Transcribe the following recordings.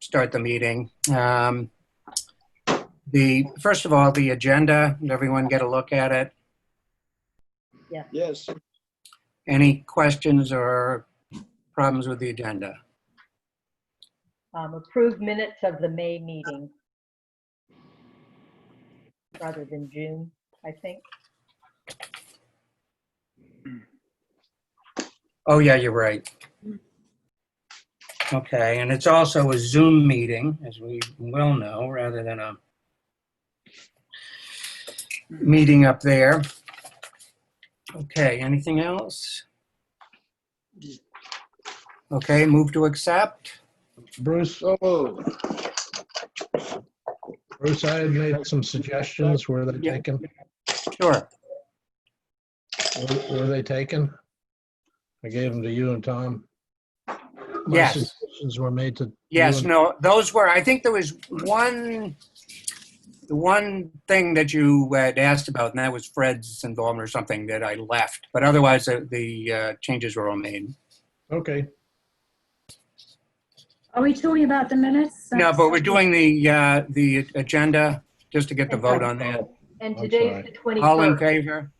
start the meeting. First of all, the agenda, did everyone get a look at it? Yes. Any questions or problems with the agenda? Approved minutes of the May meeting rather than June, I think. Oh, yeah, you're right. Okay, and it's also a Zoom meeting, as we well know, rather than a meeting up there. Okay, anything else? Okay, move to accept. Bruce, So moved. Bruce, I had made some suggestions. Were they Yeah. taken? Sure. Were they taken? I gave them to you and Tom. My Yes. suggestions were made to. Yes, you and- no, those were, I think there was one thing that you had asked about, and that was Fred's involvement or something that I left. But otherwise, the changes were all made. Okay, Are we talking about the minutes? No, but we're doing the agenda just to get the vote on that. And I'm today's sorry. the 21st. All in favor?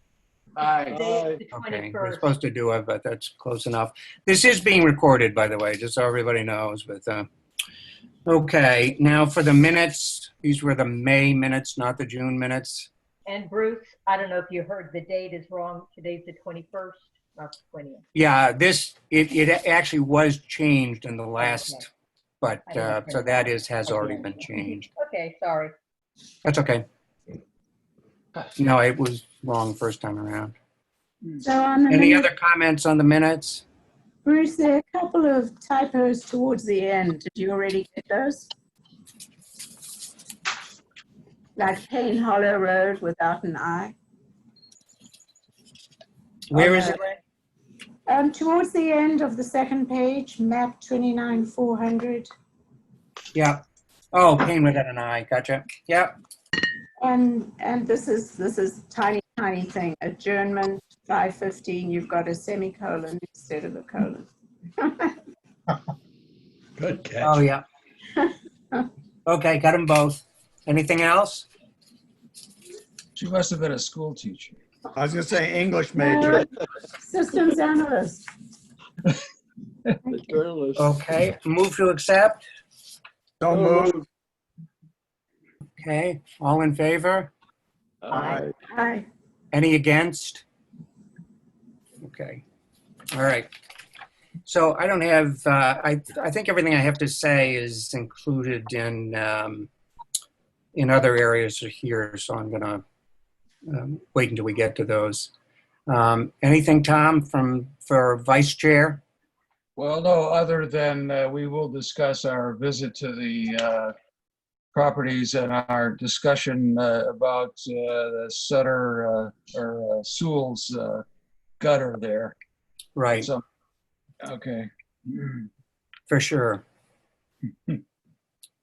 Aye. Today's the Okay, 21st. we're supposed to do it, but that's close enough. This is being recorded, by the way, just so everybody knows. But okay, now for the minutes, these were the May minutes, not the June minutes. And Bruce, I don't know if you heard, the date is wrong. Today's the 21st, not the 20th. Yeah, it actually was changed in the last, Okay. but I didn't so print that it. has already been changed. Okay, sorry. That's okay. No, it was wrong first time around. So on the Any minutes, other comments on the minutes? Bruce, there are a couple of typos towards the end. Did you already get those? Like Payne Hollow Road without an I. Where is it? Towards the end of the second page, map 29,400. Yeah. Oh, Payne without an I. Gotcha. Yeah. And this is tiny thing. Adjournment 5:15. You've got a semicolon instead of a colon. good Oh, catch. yeah. Okay, got them both. Anything else? She must have been a school teacher. I was gonna say English major. Systems analyst. Journalist. Okay, move to accept. So moved. Okay, all in favor? Aye. Aye. Any against? Okay, all right. So I don't have, I think everything I have to say is included in other areas here, so I'm gonna wait until we get to those. Anything, Tom, for vice chair? Well, no, other than we will discuss our visit to the properties and our discussion about the Sutter or Sewell's gutter there. Right, So, okay. for sure.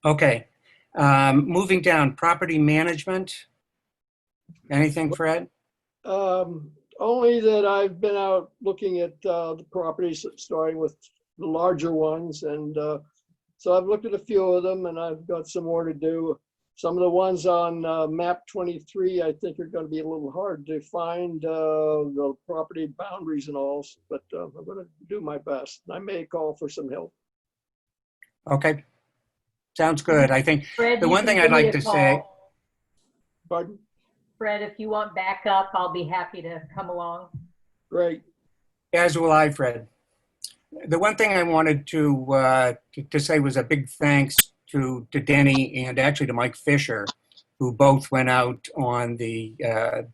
Okay, moving down, property management. Anything, Fred? Only that I've been out looking at the properties, starting with the larger ones. And so I've looked at a few of them and I've got some more to do. Some of the ones on map 23, I think are going to be a little hard to find the property boundaries and all, but I'm going to do my best. I may call for some help. Okay, sounds good. I think Fred, the you one can thing I'd give me like a to call. say, Pardon? Fred, if you want backup, I'll be happy to come along. Great. as will I, Fred. The one thing I wanted to say was a big thanks to Denny and actually to Mike Fisher, who both went out on the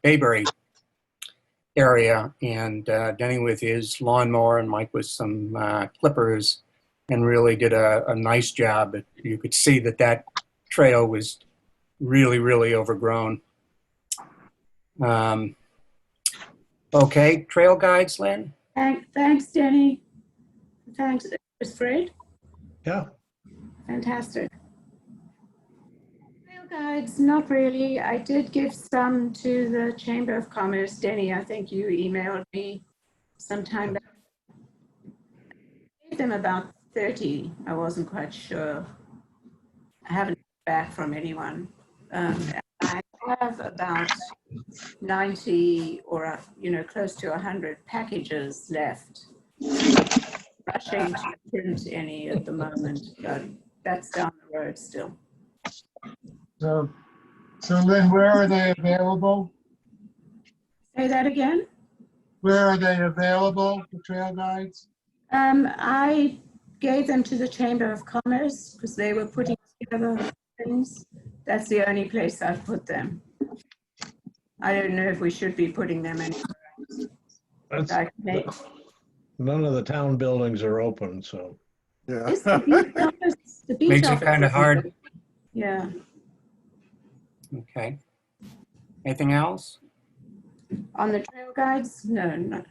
Bayberry area, and Denny with his lawnmower and Mike with some clippers, and really did a nice job. You could see that trail was really, really overgrown. Okay, trail guides, Lynn? Thanks, Denny. Thanks, Fred. Yeah, Fantastic. Trail guides, not really. I did give some to the Chamber of Commerce. Denny, I think you emailed me sometime back. I gave them about 30. I wasn't quite sure. I haven't heard back from anyone. I have about 90 or, close to 100 packages left. Rushing to print any at the moment, but that's down the road still. So Lynn, where are they available? Say that again? Where are they available, the trail guides? I gave them to the Chamber of Commerce because they were putting together things. That's the only place I've put them. I don't know if we should be putting them anywhere else. That's- None of the town buildings are open, so. Yeah. Is the beach office- the beach Makes it office kinda isn't hard. open. Yeah. Okay. Anything else? On the trail guides? No, nothing.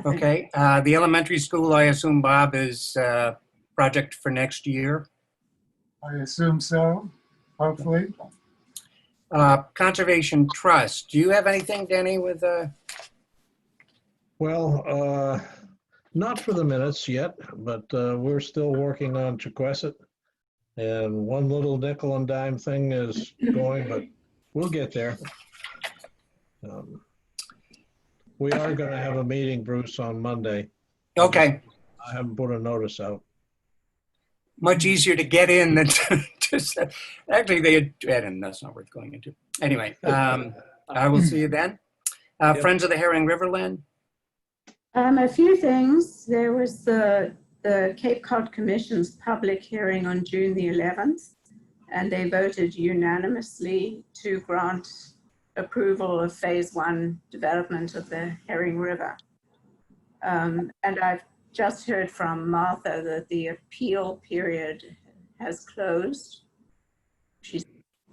Okay. The elementary school, I assume, Bob, is project for next year. I assume so, hopefully. Conservation Trust. Do you have anything, Denny, with Well, not for the minutes yet, but we're still working on Chequesset. And one little nickel and dime thing is going, but we'll get there. We are going to have a meeting, Bruce, on Monday. Okay. I haven't put a notice out. Much easier to get in than to say. Actually, that's not worth going into. Anyway, I will see you then. Yep. Friends of the Herring Riverland. A few things. There was the Cape Cod Commission's public hearing on June the 11th, and they voted unanimously to grant approval of phase 1 development of the Herring River. And I've just heard from Martha that the appeal period has closed. She's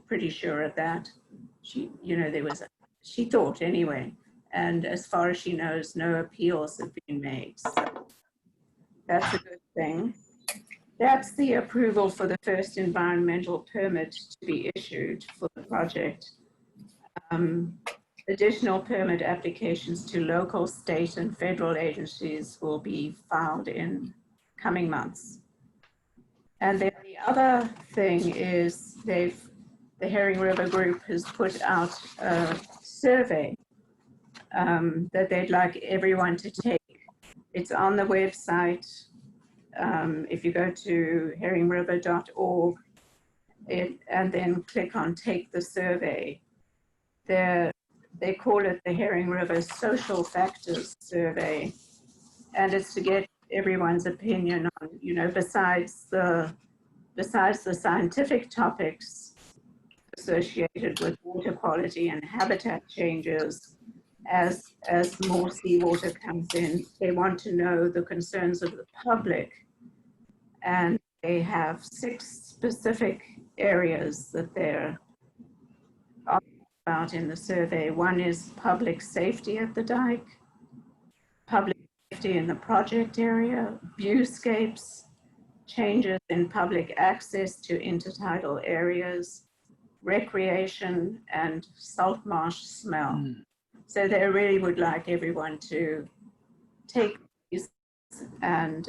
pretty sure of that. She thought anyway. And as far as she knows, no appeals have been made. So that's a good thing. That's the approval for the first environmental permit to be issued for the project. Additional permit applications to local, state, and federal agencies will be filed in coming months. And then the other thing is the Herring River Group has put out a survey that they'd like everyone to take. It's on the website. If you go to herringriver.org and then click on Take the Survey, they call it the Herring River Social Factors Survey. And it's to get everyone's opinion on, besides the scientific topics associated with water quality and habitat changes. As more seawater comes in, they want to know the concerns of the public. And they have 6 specific areas that they're about in the survey. One is public safety at the dike, public safety in the project area, viewscapes, changes in public access to intertidal areas, recreation, and salt marsh smell. So they really would like everyone to take these and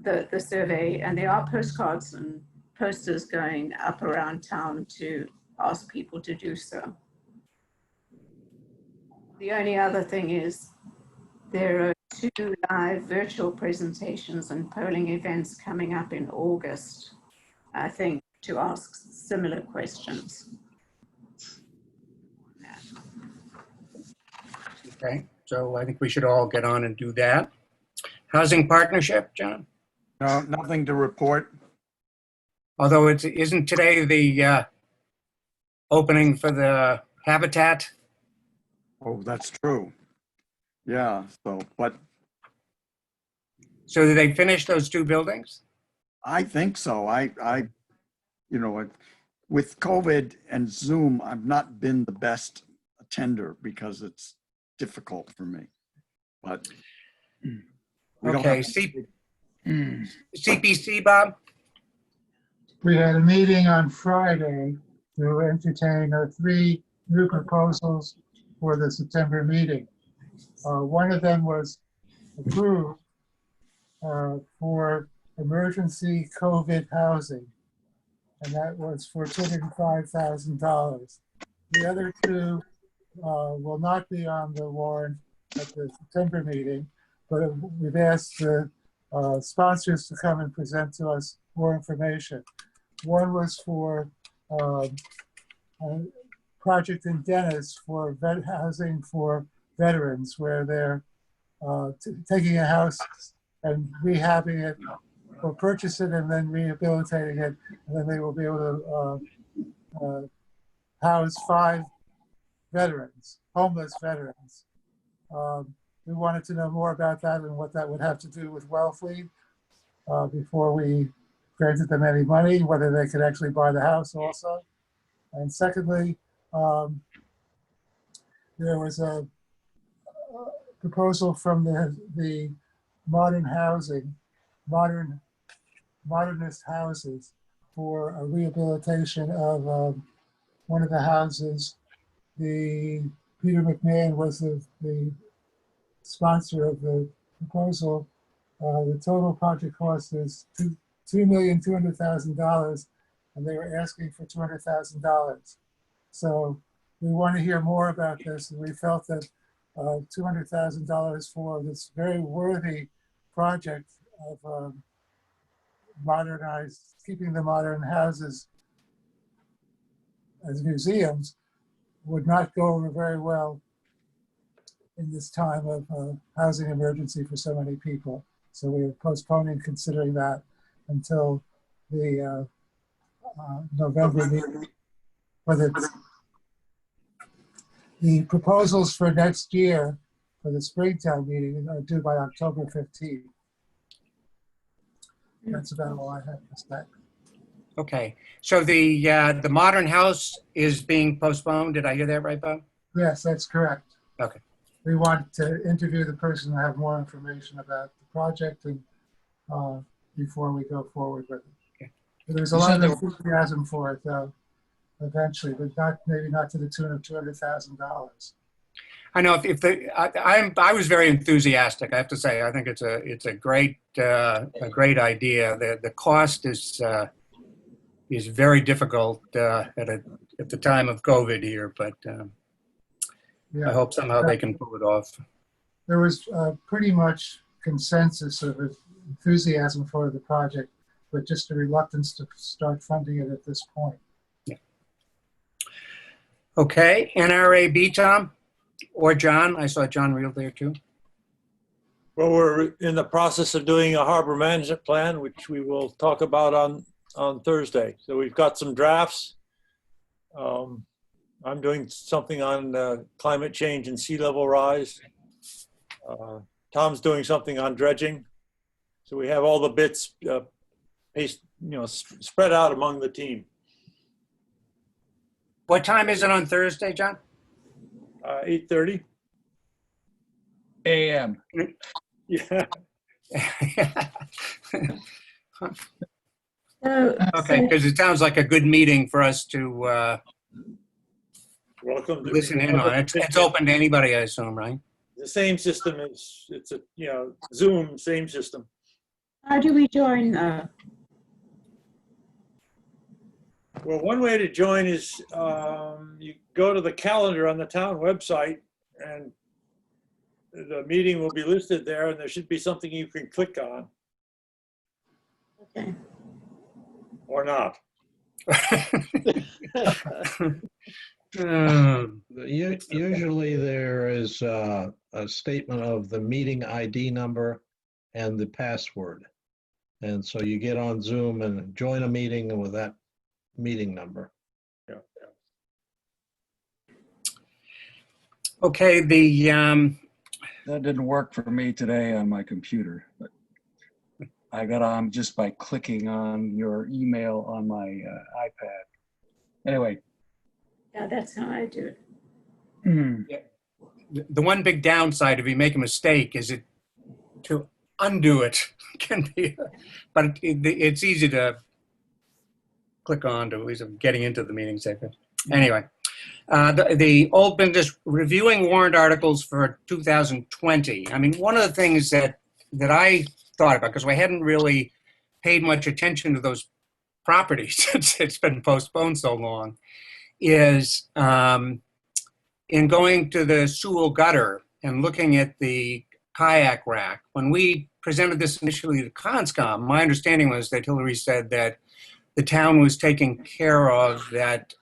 the survey, and there are postcards and posters going up around town to ask people to do so. The only other thing is there are 2 live virtual presentations and polling events coming up in August, I think, to ask similar questions. Okay, so I think we should all get on and do that. Housing Partnership, John? No, nothing to report. Although isn't today the opening for the Habitat? Oh, that's true. Yeah, but So did they finish those 2 buildings? I think so. With COVID and Zoom, I've not been the best attender because it's difficult for me. But we don't Okay, have- CPC, Bob? We had a meeting on Friday to entertain 3 new proposals for the September meeting. One of them was approved for emergency COVID housing. and that was for $205,000. The other two will not be on the warrant at the September meeting, but we've asked the sponsors to come and present to us more information. One was for a project in Dennis for housing for veterans, where they're taking a house and rehabbing it, or purchase it and then rehabilitating it, and then they will be able to house 5 veterans, homeless veterans. We wanted to know more about that and what that would have to do with Wellfleet before we granted them any money, whether they could actually buy the house also. And secondly, there was a proposal from the modernist houses for a rehabilitation of one of the houses. Peter McMahon was the sponsor of the proposal. The total project cost is $2,200,000, and they were asking for $200,000. So we want to hear more about this, and we felt that $200,000 for this very worthy project of keeping the modern houses as museums would not go over very well in this time of housing emergency for so many people. So we are postponing considering that until the November meeting. But the proposals for next year for the Springtown meeting are due by October 15th. That's about all I have to say. Okay, so the modern house is being postponed. Did I hear that right, Bob? Yes, that's correct. Okay. We want to interview the person and have more information about the project and before we go forward with it. Okay. There's a lot of enthusiasm for it, though, eventually, but maybe not to the tune of $200,000. I know I was very enthusiastic. I have to say, I think it's a great idea. The cost is very difficult at the time of COVID here, but Yeah. I hope somehow they can pull it off. There was pretty much consensus of enthusiasm for the project, but just a reluctance to start funding it at this point. Yeah. Okay, NRAB, Tom? Or John? I saw John Reel there too. Well, we're in the process of doing a harbor management plan, which we will talk about on Thursday. So we've got some drafts. I'm doing something on climate change and sea level rise. Tom's doing something on dredging. So we have all the bits spread out among the team. What time is it on Thursday, John? 8:30. AM. Yeah. Okay, because it sounds like a good meeting for us to Welcome to listen in on. It's open to anybody, I assume, right? The same system is, it's a, Zoom, same system. How do we join? Well, one way to join is you go to the calendar on the town website, and the meeting will be listed there, and there should be something you can click on. Okay. Or not. Usually there is a statement of the meeting ID number and the password. And so you get on Zoom and join a meeting with that meeting number. Yeah. Okay, That didn't work for me today on my computer, but I got on just by clicking on your email on my iPad. Anyway. Yeah, that's how I do it. the one big downside if you make a mistake is to undo it can be, but it's easy to click on to at least getting into the meeting segment. Anyway, the old business reviewing warrant articles for 2020. I mean, one of the things that I thought about, because we hadn't really paid much attention to those property since it's been postponed so long is in going to the Sewell Gutter and looking at the kayak rack. When we presented this initially to Conscom, my understanding was that Hillary said that the town was taking care of that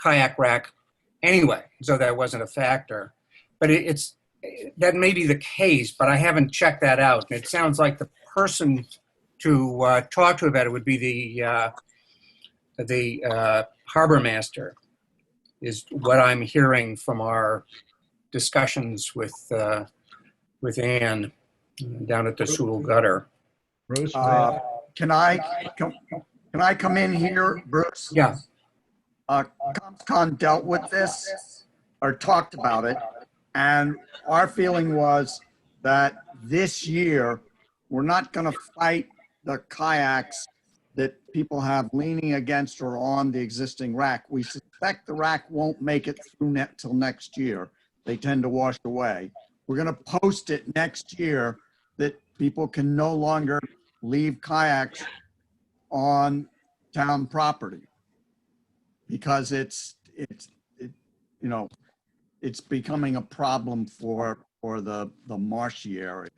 kayak rack anyway, so that wasn't a factor. But that may be the case, but I haven't checked that out. And it sounds like the person to talk to about it would be the harbor master, is what I'm hearing from our discussions with Ann down at the Sewell Gutter. Bruce? Can I come in here, Bruce? Yeah. ComsCon dealt with this or talked about it, and our feeling was that this year we're not going to fight the kayaks that people have leaning against or on the existing rack. We suspect the rack won't make it through till next year. They tend to wash away. We're going to post it next year that people can no longer leave kayaks on town property because it's becoming a problem for the marshy area.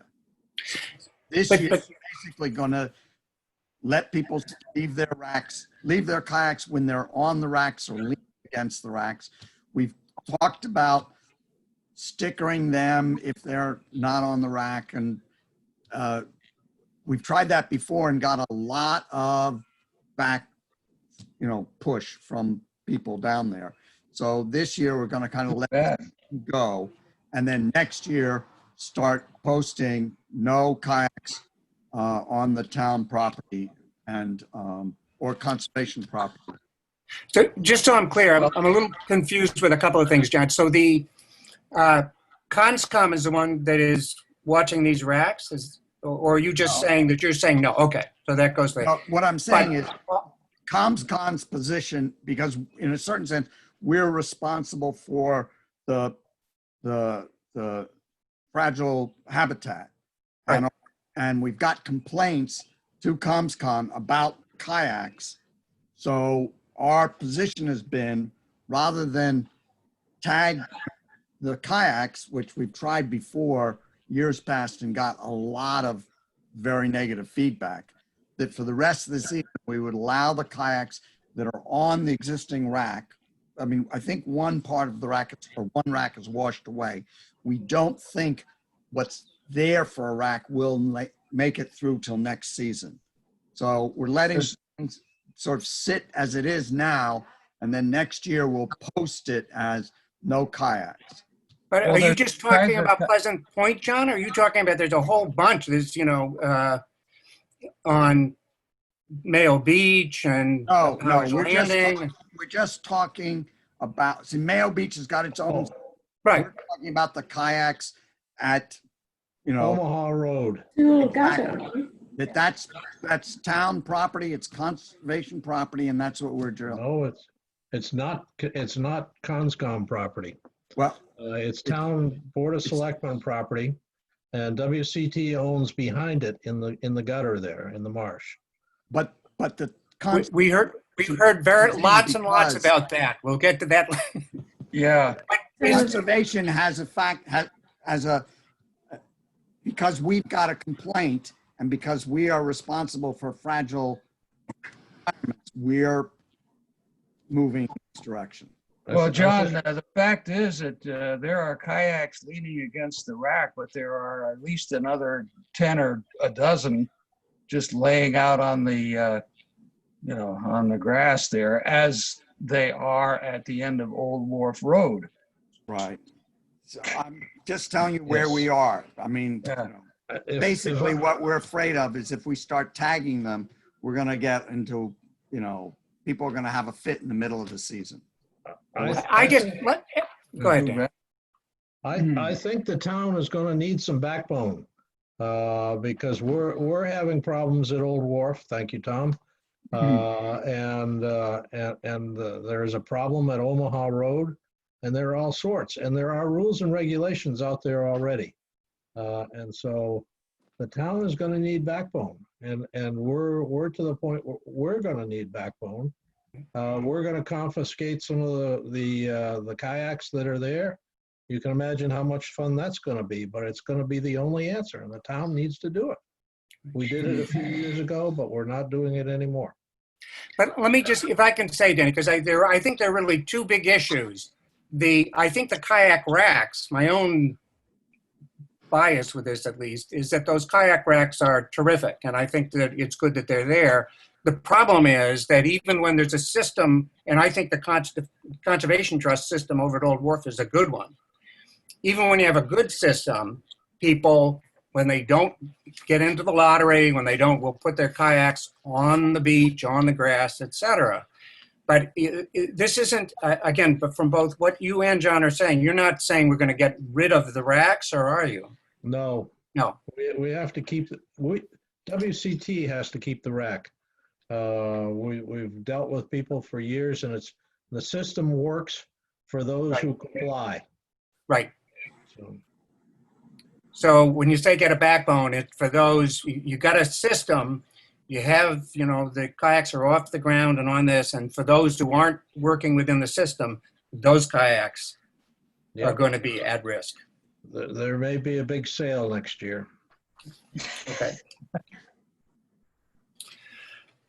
This year, we're basically going to let people leave their kayaks when they're on the racks or leaning against the racks. We've talked about stickering them if they're not on the rack, and we've tried that before and got a lot of back, push from people down there. So this year we're going to kind of let it go, and then next year start posting no kayaks on the town property and or conservation property. So just so I'm clear, I'm a little confused with a couple of things, John. So the Conscom is the one that is watching these racks, or are you just saying that you're saying no? Okay, so that goes there. What I'm saying is ComsCon's position, because in a certain sense, we're responsible for the fragile habitat. Right. And we've got complaints to ComsCon about kayaks. So our position has been, rather than tag the kayaks, which we've tried before years past and got a lot of very negative feedback, that for the rest of the season, we would allow the kayaks that are on the existing rack. I mean, I think one part of the rack, one rack is washed away. We don't think what's there for a rack will make it through till next season. So we're letting things sort of sit as it is now, and then next year we'll post it as no kayaks. But Well, are you there's just talking private- about Pleasant Point, John? Or are you talking about there's a whole bunch? There's, on Mayo Beach and No, Powers we're Landing. just talking about, see, Mayo Beach has got its own. Right. We're talking about the kayaks at, Omaha Road. Sewell Gutter. that's town property, it's conservation property, and that's what we're drilling. No, it's not Conscom property. Well, It's town Board of Selectmen property, and WCT owns behind it in the gutter there, in the marsh. but the We've heard lots and lots Because- about that. We'll get to that. Yeah, conservation has because we've got a complaint and because we are responsible for fragile environments, we're moving in this direction. well, John, the fact is that there are kayaks leaning against the rack, but there are at least another 10 or a dozen just laying out on the, on the grass there, as they are at the end of Old Wharf Road. Right. So I'm just telling you where Yes. we are. I mean, Yeah. basically what we're afraid of is if we start tagging them, we're going to get into, people are going to have a fit in the middle of the season. Go ahead, Dan. I think the town is going to need some backbone because we're having problems at Old Wharf. Thank you, Tom. And there's a problem at Omaha Road, and there are all sorts, and there are rules and regulations out there already. And so the town is going to need backbone. And we're to the point where we're gonna need backbone. We're gonna confiscate some of the kayaks that are there. You can imagine how much fun that's gonna be, but it's gonna be the only answer, and the town needs to do it. We did it a few years ago, but we're not doing it anymore. But let me just, if I can say, Danny, because I think there are really two big issues. I think the kayak racks, my own bias with this at least, is that those kayak racks are terrific, and I think that it's good that they're there. The problem is that even when there's a system, and I think the Conservation Trust system over at Old Wharf is a good one. Even when you have a good system, people, when they don't get into the lottery, when they don't, will put their kayaks on the beach, on the grass, etc. But this isn't, again, but from both what you and John are saying, you're not saying we're going to get rid of the racks, or are you? No. No. We have to keep, WCT has to keep the rack. We've dealt with people for years, and the system works for those who comply. Right. So, So when you say get a backbone, it's for those, you got a system, you have, the kayaks are off the ground and on this, and for those who aren't working within the system, those kayaks yeah, are going to be at risk. there may be a big sale next year. Okay.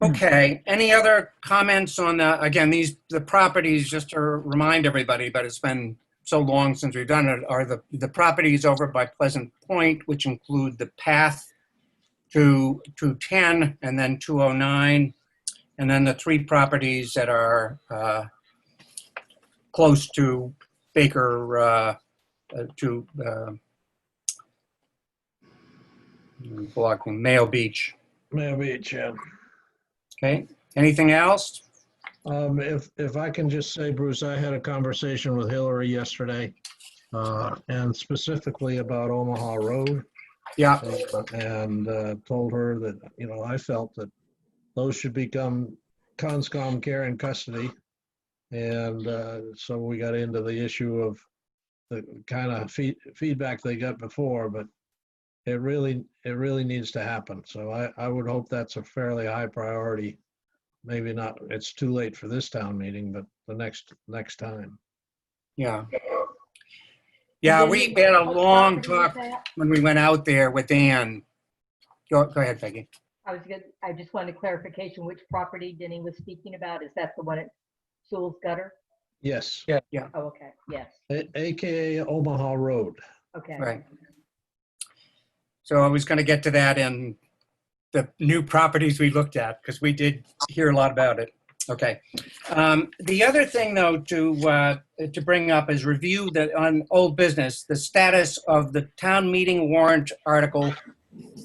Okay, any other comments on, again, the properties, just to remind everybody, but it's been so long since we've done it, are the properties over by Pleasant Point, which include the path to 210 and then 209, and then the three properties that are close to Baker, blocking Mayo Beach. Mayo Beach, yeah. Okay, anything else? If I can just say, Bruce, I had a conversation with Hillary yesterday, and specifically about Omaha Road. Yeah, And told her that, I felt that those should become Conscom care and custody. And so we got into the issue of the kind of feedback they got before, but it really needs to happen. So I would hope that's a fairly high priority. Maybe not, it's too late for this town meeting, but the next time. yeah. Yeah, we had a long talk when we went out there with Dan. Go ahead, Peggy. I just wanted clarification, which property Denny was speaking about? Is that the one at Sewell's Gutter? Yes. Yeah. Oh, okay, yes, AKA Omaha Road. okay. Right. So I was going to get to that in the new properties we looked at, because we did hear a lot about it. Okay. The other thing, though, to bring up is review on old business, the status of the town meeting warrant article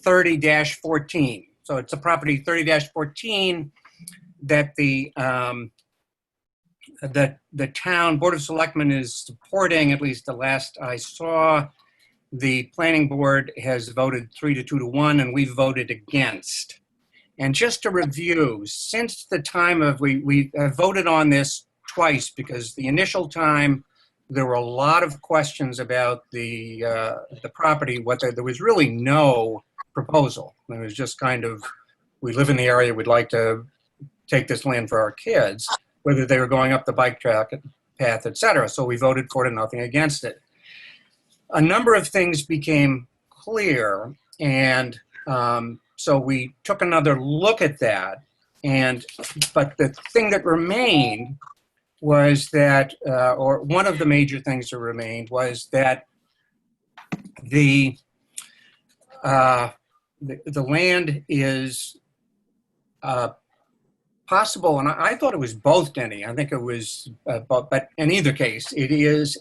30-14. So it's a property 30-14 that the town Board of Selectmen is supporting, at least the last I saw. The planning board has voted 3-2 to 1, and we voted against. And just to review, since the time of, we have voted on this twice, because the initial time there were a lot of questions about the property, there was really no proposal. It was just kind of, we live in the area, we'd like to take this land for our kids, whether they were going up the bike track path, etc. So we voted for it and nothing against it. A number of things became clear, and so we took another look at that. But the thing that remained was that, or one of the major things that remained was that the land is possible, and I thought it was both, Denny. I think it was both, but in either case, it is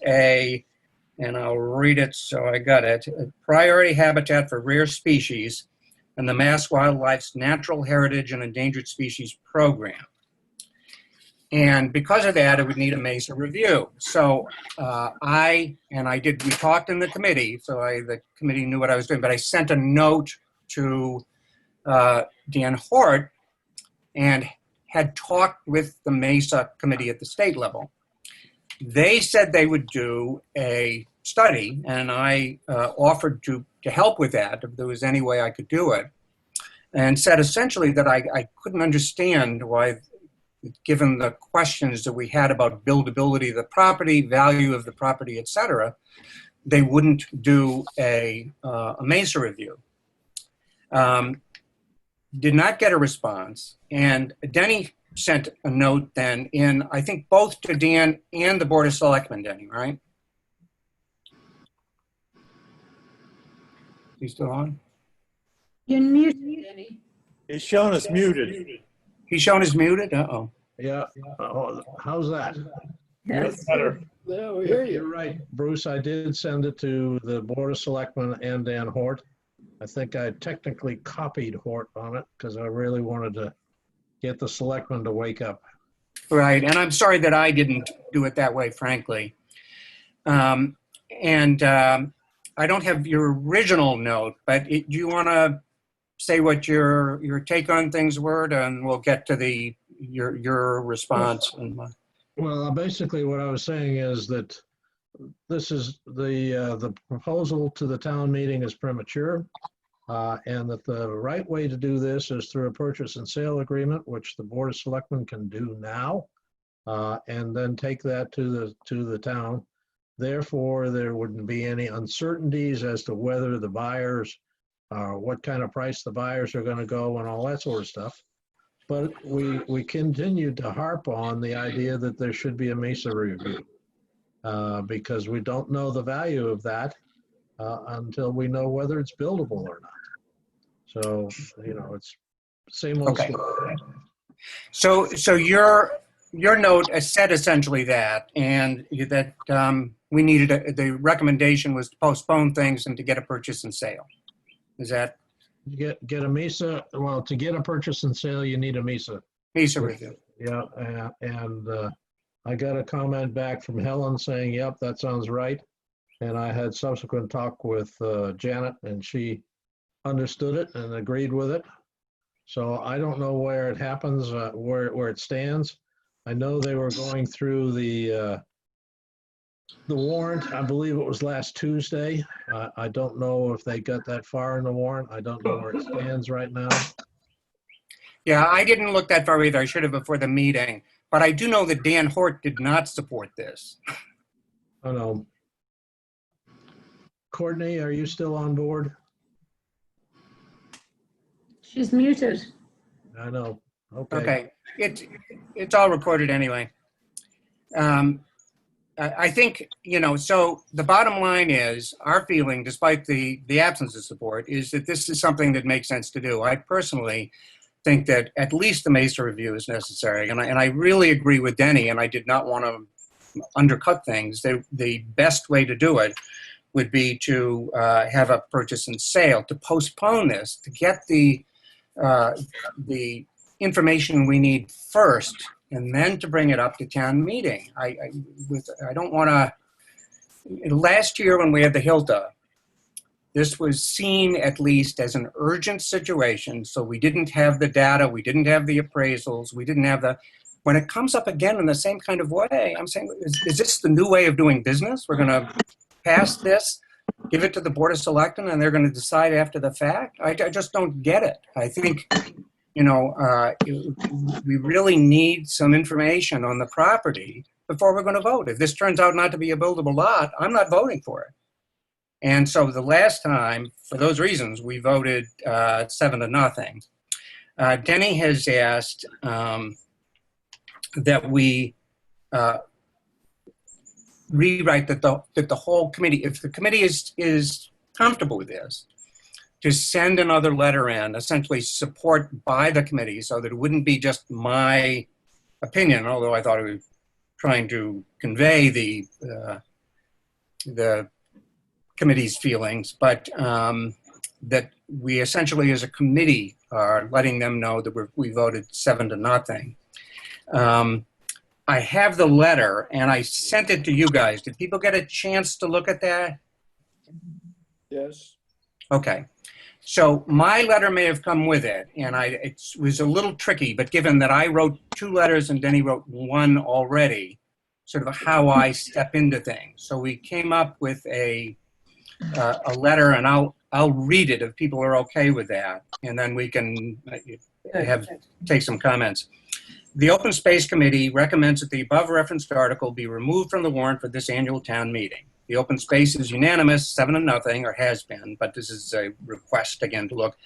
and I'll read it so I got it, a priority habitat for rare species and the Mass Wildlife's Natural Heritage and Endangered Species Program. And because of that, it would need a MESA review. So we talked in the committee, so the committee knew what I was doing, but I sent a note to Dan Hort and had talked with the MESA committee at the state level. They said they would do a study, and I offered to help with that if there was any way I could do it. and said essentially that I couldn't understand why, given the questions that we had about buildability of the property, value of the property, et cetera, they wouldn't do a MESA review. Did not get a response, and Denny sent a note then in, I think, both to Dan and the Board of Selectmen, Denny, right? He's still on? You're muted, Denny. He's showing us muted. He's shown as muted? Uh-oh. Yeah. Oh, how's that? Yes. Better. Yeah, we hear You're you. right, Bruce. I did send it to the Board of Selectmen and Dan Hort. I think I technically copied Hort on it because I really wanted to get the selectmen to wake up. Right, and I'm sorry that I didn't do it that way, frankly. I don't have your original note, but do you want to say what your take on things were, and we'll get to your response. Well, basically what I was saying is that this is the proposal to the town meeting is premature, and that the right way to do this is through a purchase and sale agreement, which the Board of Selectmen can do now, and then take that to the town. Therefore, there wouldn't be any uncertainties as to whether the buyers, what kind of price the buyers are going to go and all that sort of stuff. But we continued to harp on the idea that there should be a MESA review because we don't know the value of that until we know whether it's buildable or not. So, it's same old Okay. story. So your note said essentially that, and that we needed the recommendation was to postpone things and to get a purchase and sale. Is that You get a MESA, well, to get a purchase and sale, you need a MESA. MESA review? Yeah, and I got a comment back from Helen saying, yep, that sounds right. And I had subsequent talk with Janet, and she understood it and agreed with it. So I don't know where it happens, where it stands. I know they were going through the warrant. I believe it was last Tuesday. I don't know if they got that far in the warrant. I don't know where it stands right now. Yeah, I didn't look that far either. I should have before the meeting. But I do know that Dan Hort did not support this. Oh, no. Courtney, are you still on board? She's muted. I know. Okay, it's all recorded anyway. I think, so the bottom line is our feeling, despite the absence of support, is that this is something that makes sense to do. I personally think that at least the MESA review is necessary. And I really agree with Denny, and I did not want to undercut things. The best way to do it would be to have a purchase and sale, to postpone this, to get the information we need first, and then to bring it up to town meeting. I don't want to. Last year when we had the Hilda, this was seen at least as an urgent situation. So we didn't have the data, we didn't have the appraisals, we didn't have the. When it comes up again in the same kind of way, I'm saying, is this the new way of doing business? We're going to pass this, give it to the Board of Selectmen, and they're going to decide after the fact? I just don't get it. I think, we really need some information on the property before we're going to vote. If this turns out not to be a buildable lot, I'm not voting for it. And so the last time, for those reasons, we voted 7-0. Denny has asked that we rewrite that the whole committee, if the committee is comfortable with this, to send another letter in, essentially support by the committee, so that it wouldn't be just my opinion, although I thought it was trying to convey the committee's feelings, but that we essentially as a committee are letting them know that we voted 7-0. I have the letter and I sent it to you guys. Did people get a chance to look at that? Yes. Okay. So my letter may have come with it, and it was a little tricky, but given that I wrote 2 letters and Denny wrote 1 already, sort of how I step into things. So we came up with a letter, and I'll read it if people are okay with that, and then we can take some comments. The Open Space Committee recommends that the above referenced article be removed from the warrant for this annual town meeting. The open space is unanimous, 7-0, or has been, but this is a request again to look.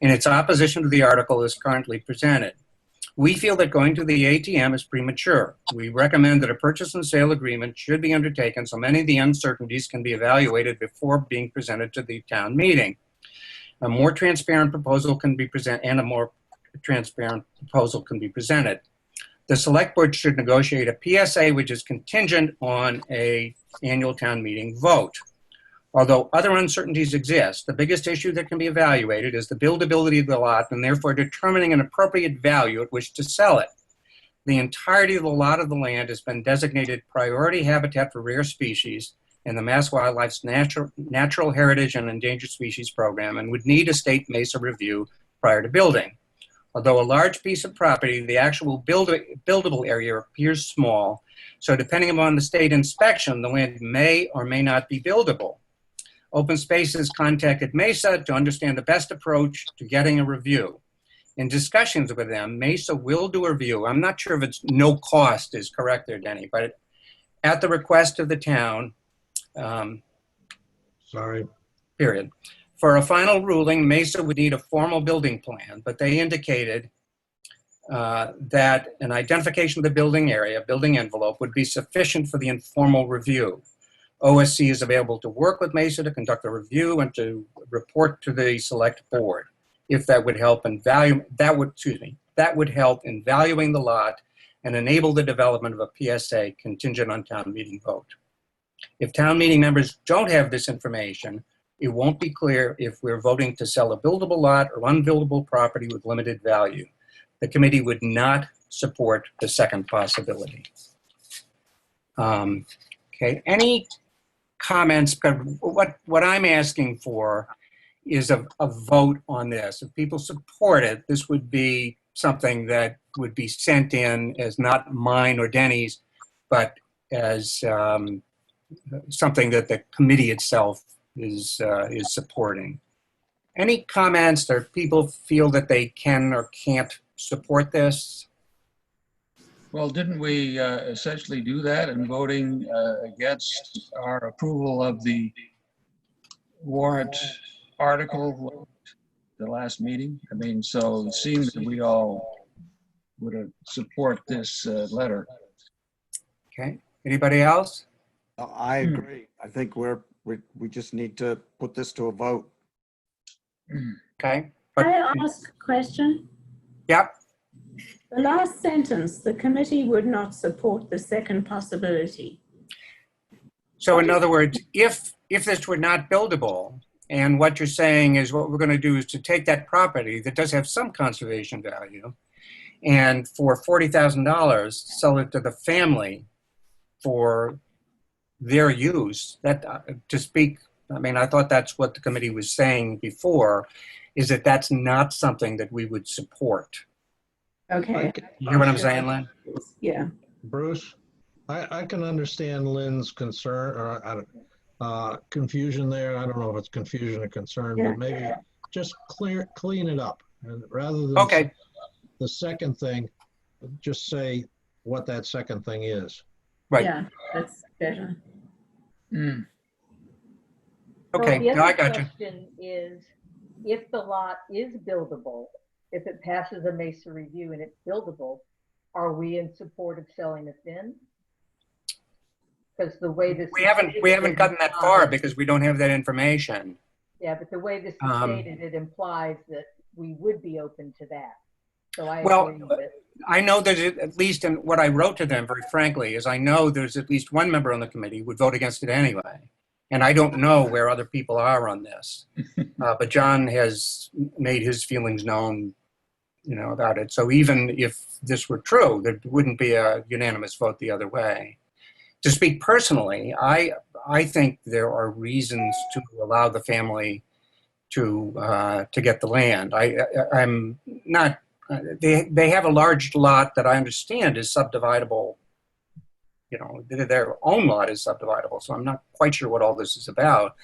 In its opposition to the article is currently presented. We feel that going to the ATM is premature. We recommend that a purchase and sale agreement should be undertaken so many of the uncertainties can be evaluated before being presented to the town meeting. A more transparent proposal can be presented, and a more transparent proposal can be presented. The select board should negotiate a PSA which is contingent on an annual town meeting vote. Although other uncertainties exist, the biggest issue that can be evaluated is the buildability of the lot and therefore determining an appropriate value at which to sell it. The entirety of the lot of the land has been designated priority habitat for rare species in the Mass Wildlife's Natural Heritage and Endangered Species Program and would need a state MESA review prior to building. Although a large piece of property, the actual buildable area appears small, so depending upon the state inspection, the land may or may not be buildable. Open Space has contacted MESA to understand the best approach to getting a review. In discussions with them, MESA will do a review. I'm not sure if it's no cost is correct there, Denny, but at the request of the town, period. For a final ruling, MESA would need a formal building plan, but they indicated that an identification of the building area, building envelope, would be sufficient for the informal review. OSC is available to work with MESA to conduct a review and to report to the select board. If that would help in that would help in valuing the lot and enable the development of a PSA contingent on town meeting vote. If town meeting members don't have this information, it won't be clear if we're voting to sell a buildable lot or unbuildable property with limited value. The committee would not support the second possibility. Okay, any comments? What I'm asking for is a vote on this. If people support it, this would be something that would be sent in as not mine or Denny's, but as something that the committee itself is supporting. Any comments or people feel that they can or can't support this? Well, didn't we essentially do that in voting against our approval of the warrant article the last meeting? I mean, so it seems that we all would support this letter. Okay, anybody else? I agree. I think we just need to put this to a vote. Okay. Can I ask a question? Yep. The last sentence, the committee would not support the second possibility. So in other words, if this were not buildable, and what you're saying is what we're going to do is to take that property that does have some conservation value and for $40,000 sell it to the family for their use. That to speak, I mean, I thought that's what the committee was saying before, is that that's not something that we would support. Okay. You hear what I'm saying, Lynn? Yeah. Bruce, I can understand Lynn's concern or confusion there. I don't know if it's confusion or concern, Yeah. but maybe just clean it up. And rather than Okay. the second thing, just say what that second thing is. Right. Yeah, that's better. Okay. The No, I other got you. question is, if the lot is buildable, if it passes a MESA review and it's buildable, are we in support of selling it then? Because the way this We haven't gotten that far because we don't have that information. Yeah, but the way this is stated, it implies that we would be open to that. So I Well, agree with it. I know that at least in what I wrote to them, very frankly, is I know there's at least one member on the committee who would vote against it anyway. And I don't know where other people are on this. But John has made his feelings known, about it. So even if this were true, there wouldn't be a unanimous vote the other way. To speak personally, I think there are reasons to allow the family to get the land. I'm not. They have a large lot that I understand is subdividable. Their own lot is subdividable, so I'm not quite sure what all this is about.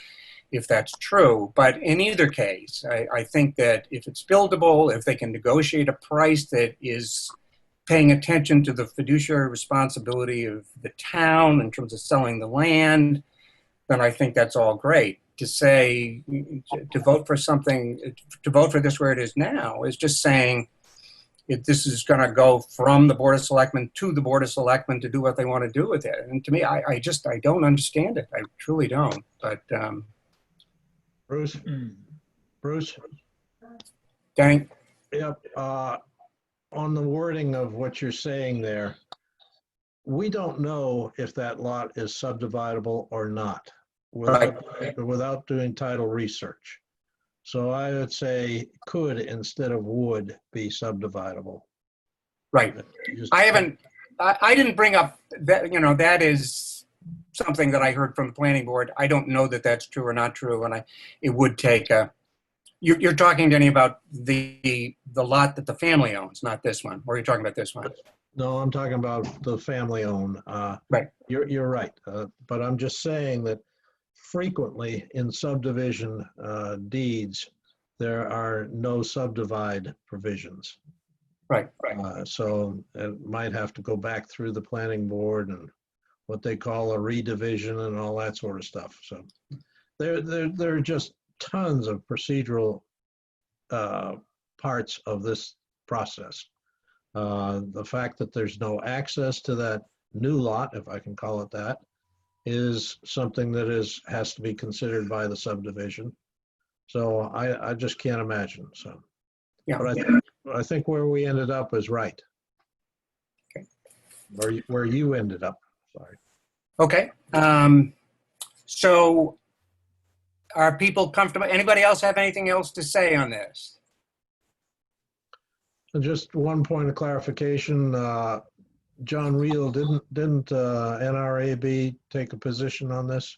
if that's true. But in either case, I think that if it's buildable, if they can negotiate a price that is paying attention to the fiduciary responsibility of the town in terms of selling the land, then I think that's all great. To say, to vote for something, to vote for this where it is now is just saying if this is going to go from the Board of Selectmen to the Board of Selectmen to do what they want to do with it. And to me, I don't understand it. I truly don't. But Bruce? Bruce? Danny? Yep. On the wording of what you're saying there, we don't know if that lot is subdividable or not without doing title research. So I would say could instead of would be subdividable. Right. I didn't bring up that, that is something that I heard from the planning board. I don't know that that's true or not true. And it would take you're talking, Denny, about the lot that the family owns, not this one. Or are you talking about this one? No, I'm talking about the family owned. Right. You're right. But I'm just saying that frequently in subdivision deeds, there are no subdivide provisions. Right. So it might have to go back through the planning board and what they call a redivision and all that sort of stuff. So there are just tons of procedural parts of this process. The fact that there's no access to that new lot, if I can call it that, is something that has to be considered by the subdivision. So I just can't imagine. So, yeah. But I think where we ended up is right. Okay. Where you ended up. Sorry. Okay. So are people comfortable? Anybody else have anything else to say on this? Just one point of clarification. John Reel, didn't NRAB take a position on this?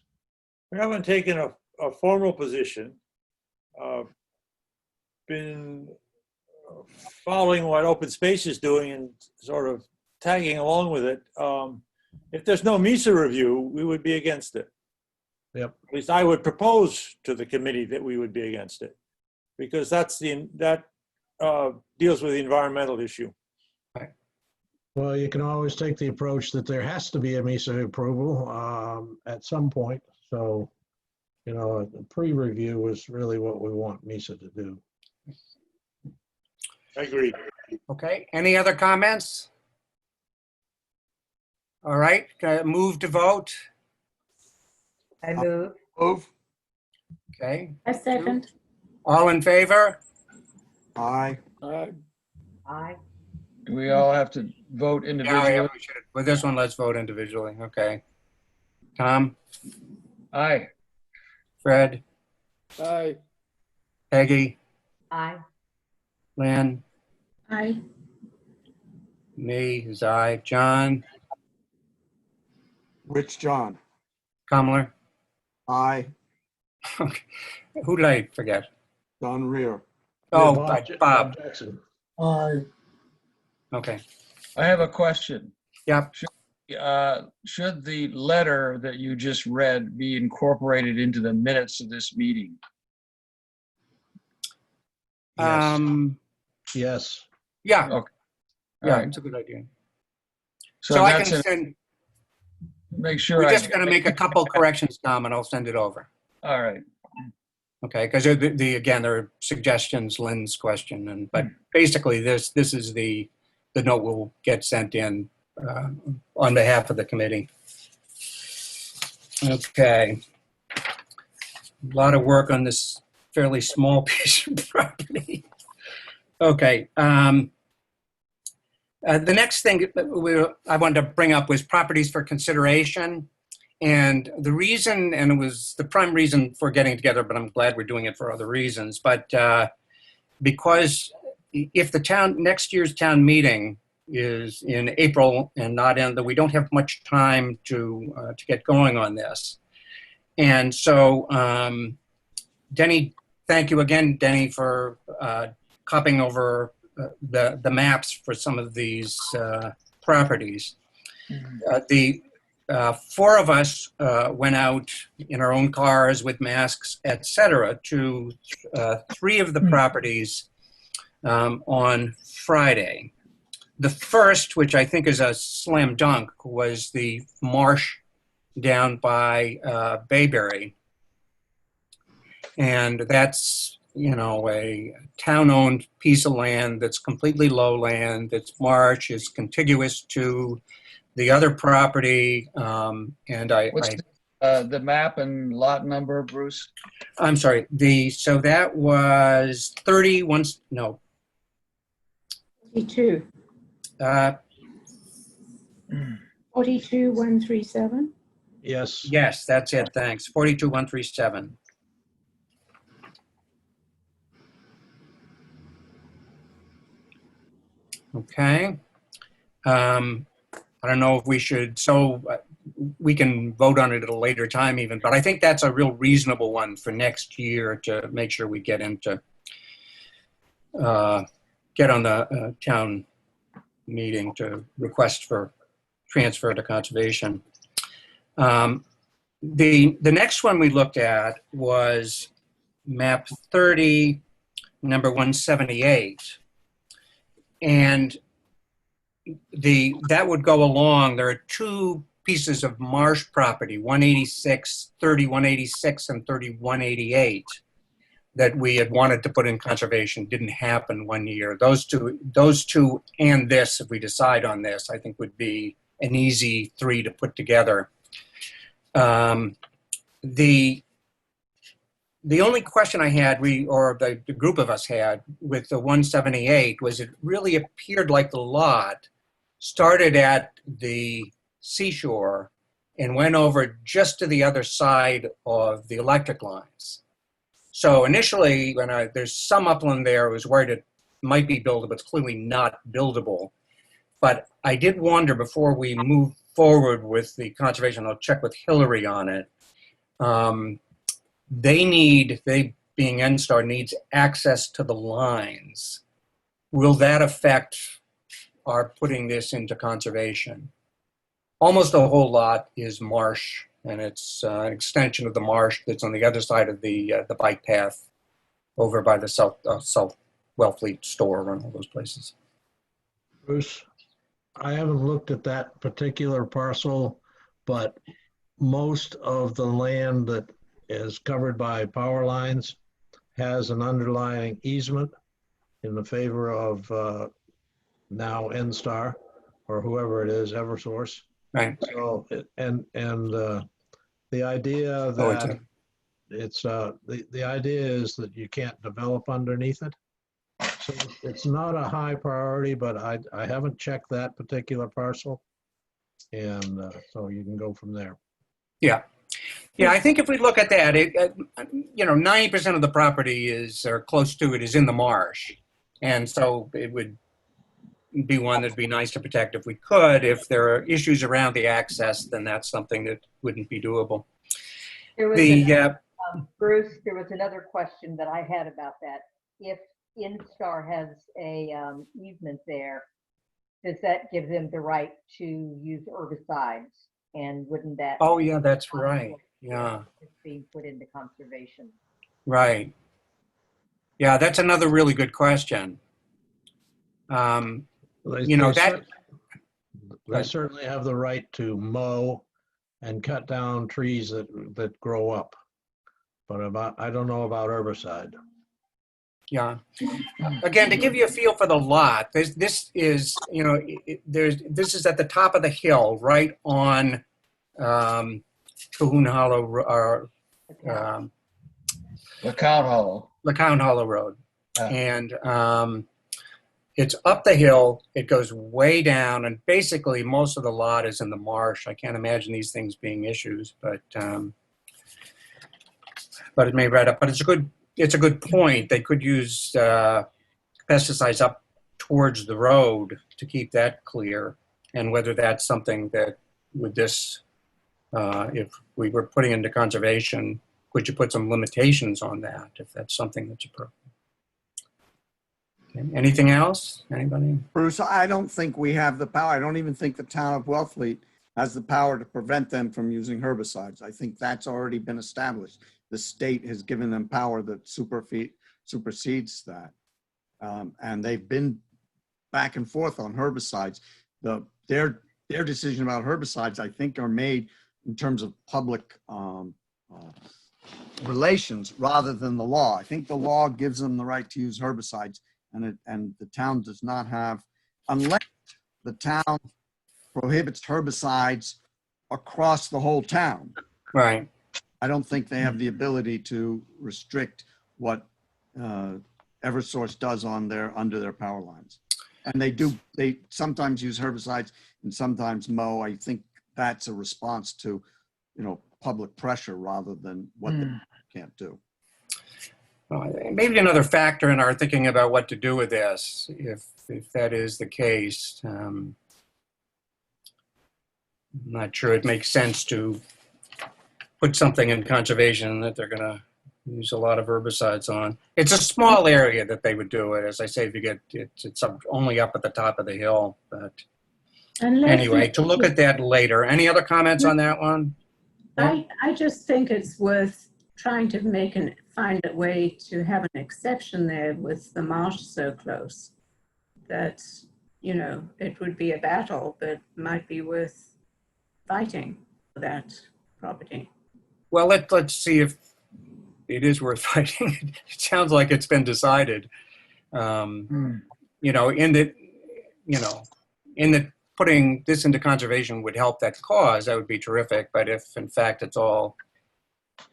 We haven't taken a formal position. Been following what Open Space is doing and sort of tagging along with it. If there's no MISA review, we would be against it. Yep. At least I would propose to the committee that we would be against it, because that deals with the environmental issue. Well, you can always take the approach that there has to be a MISA approval at some point. So, a pre-review is really what we want MISA to do. I agree. Okay. Any other comments? All right. Move to vote. I move. Move. Okay. I second. All in favor? Aye. Aye. We all have to vote Yeah, individually. we should. With this one, let's vote individually. Okay. Tom, Aye. Fred, Aye. Peggy, Aye. Lynn, Aye. me is aye. John, Rich John. Kamler. Aye. Okay. Who did I forget? Don Rear. Oh, Bob Bob. Jackson. Aye. Okay. I have a question. Yep. Should the letter that you just read be incorporated into the minutes of this meeting? Yes. Yes. Yes. Yeah. Okay. Yeah, All right. it's a good idea. So So I that's can it. send, Make sure we're I. just going to make a couple corrections, Tom, and I'll send it over. All right. Okay, because again, there are suggestions, Lynn's question, but basically this is the note will get sent in on behalf of the committee. Okay. A lot of work on this fairly small piece of property. Okay. The next thing I wanted to bring up was properties for consideration. And the reason, and it was the prime reason for getting together, but I'm glad we're doing it for other reasons, but because if the next year's town meeting is in April and not in, that we don't have much time to get going on this. And so, Denny, thank you again, Denny, for copying over the maps for some of these properties. four of us went out in our own cars with masks, etc., to three of the properties on Friday. The first, which I think is a slam dunk, was the marsh down by Bayberry. And that's, you know, a town-owned piece of land that's completely lowland. That's marsh, is contiguous to the other property. And What's the map and lot number, Bruce? I'm sorry. So that was 31. No. 42. 42137. Yes. Yes, that's it. Thanks. 42137. Okay. I don't know if we should, we can vote on it at a later time even, but I think that's a real reasonable one for next year to make sure we get into, get on the town meeting to request for transfer to conservation. The next one we looked at was map 30, number 178. And that would go along. There are two pieces of marsh property, 186, 3186 and 3188, that we had wanted to put in conservation. Didn't happen one year. Those two and this, if we decide on this, I think would be an easy three to put together. The only question I had, the group of us had with the 178 was it really appeared like the lot started at the seashore and went over just to the other side of the electric lines. So initially, when there's some upland there, I was worried it might be buildable. It's clearly not buildable. But I did wonder before we move forward with the conservation, I'll check with Hillary on it. They being NSTAR needs access to the lines. Will that affect our putting this into conservation? Almost the whole lot is marsh, and it's an extension of the marsh that's on the other side of the bike path over by the South Wellfleet store and all those places. Bruce, I haven't looked at that particular parcel, but most of the land that is covered by power lines has an underlying easement in the favor of now NSTAR or whoever it is, Eversource. Right. So, the idea that the idea is that you can't develop underneath it. So it's not a high priority, but I haven't checked that particular parcel. And so you can go from there. Yeah. Yeah, I think if we look at that, 90% of the property is, or close to it, is in the marsh. And so it would be one that'd be nice to protect if we could. If there are issues around the access, then that's something that wouldn't be doable. Bruce, there was another question that I had about that. If NSTAR has a easement there, does that give them the right to use herbicides? And wouldn't that? Oh, yeah, that's right. Yeah. It's being put into conservation. Right. Yeah, that's another really good question. They certainly have the right to mow and cut down trees that grow up. But I don't know about herbicide. Yeah. Again, to give you a feel for the lot, this is at the top of the hill, right on Cahoon Hollow, or LeCounte Hollow Road, and it's up the hill. It goes way down, and basically most of the lot is in the marsh. I can't imagine these things being issues, but it may right up. But it's a good point. They could use pesticides up towards the road to keep that clear, and whether that's something that with this, if we were putting into conservation, could you put some limitations on that if that's something that's appropriate? Okay. Anything else? Anybody? Bruce, I don't think we have the power. I don't even think the town of Wellfleet has the power to prevent them from using herbicides. I think that's already been established. The state has given them power that supersedes that. And they've been back and forth on herbicides. Their decision about herbicides, I think, are made in terms of public relations rather than the law. I think the law gives them the right to use herbicides, and the town does not have, unless the town prohibits herbicides across the whole town. Right. I don't think they have the ability to restrict what Eversource does under their power lines. And they sometimes use herbicides and sometimes mow. I think that's a response to, public pressure rather than what they can't do. Maybe another factor in our thinking about what to do with this, if that is the case. I'm not sure it makes sense to put something in conservation that they're going to use a lot of herbicides on. It's a small area that they would do it. As I say, if you get it's only up at the top of the hill. But anyway, to look at that later. Any other comments on that one? I just think it's worth trying to find a way to have an exception there with the marsh so close that, it would be a battle, but might be worth fighting for that property. Well, let's see if it is worth fighting. It sounds like it's been decided. In the putting this into conservation would help that cause, that would be terrific. But if in fact it's all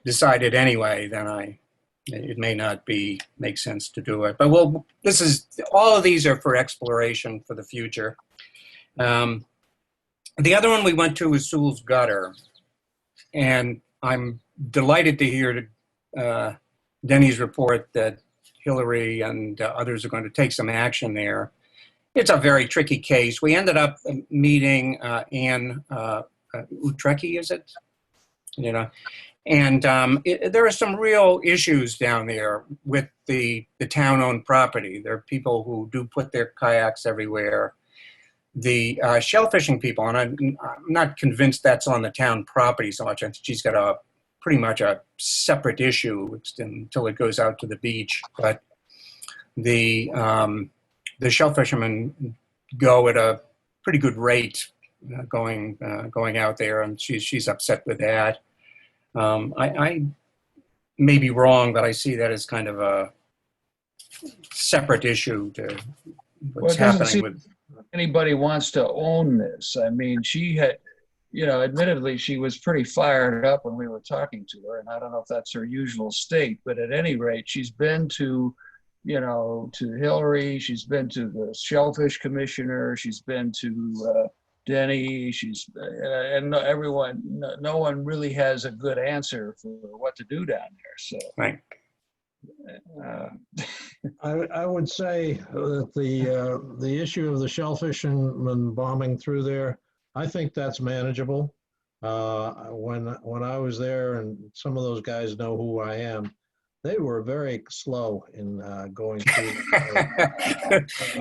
decided anyway, then it may not make sense to do it. But all of these are for exploration for the future. The other one we went to was Sewell's Gutter, and I'm delighted to hear Denny's report that Hillary and others are going to take some action there. It's a very tricky case. We ended up meeting Anne Utrecki, is it? And there are some real issues down there with the town-owned property. There are people who do put their kayaks everywhere. The shellfishing people, and I'm not convinced that's on the town property so much. She's got pretty much a separate issue until it goes out to the beach. But the shell fishermen go at a pretty good rate going out there, and she's upset with that. I may be wrong, but I see that as kind of a separate issue to what's happening with. Anybody wants to own this. I mean, she had, admittedly, she was pretty fired up when we were talking to her, and I don't know if that's her usual state, but at any rate, she's been to Hillary, she's been to the Shellfish Commissioner, she's been to Denny, and everyone, no one really has a good answer for what to do down there. So, right. I would say that the issue of the shellfishermen bombing through there, I think that's manageable. When I was there, and some of those guys know who I am, they were very slow in going through.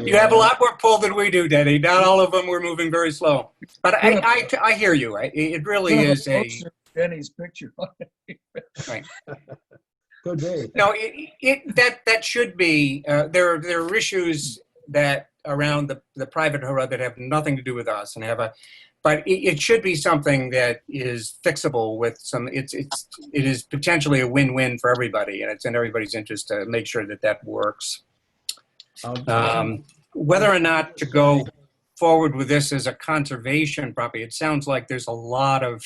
You have a lot more pull than we do, Denny. Not all of them were moving very slow. But I hear you. It really is Denny's picture on it. Right. Good day. No, that should be. There are issues that around the private hurrah that have nothing to do with us and but it should be something that is fixable with some. It is potentially a win-win for everybody, and it's in everybody's interest to make sure that works. Whether or not to go forward with this as a conservation property, it sounds like there's a lot of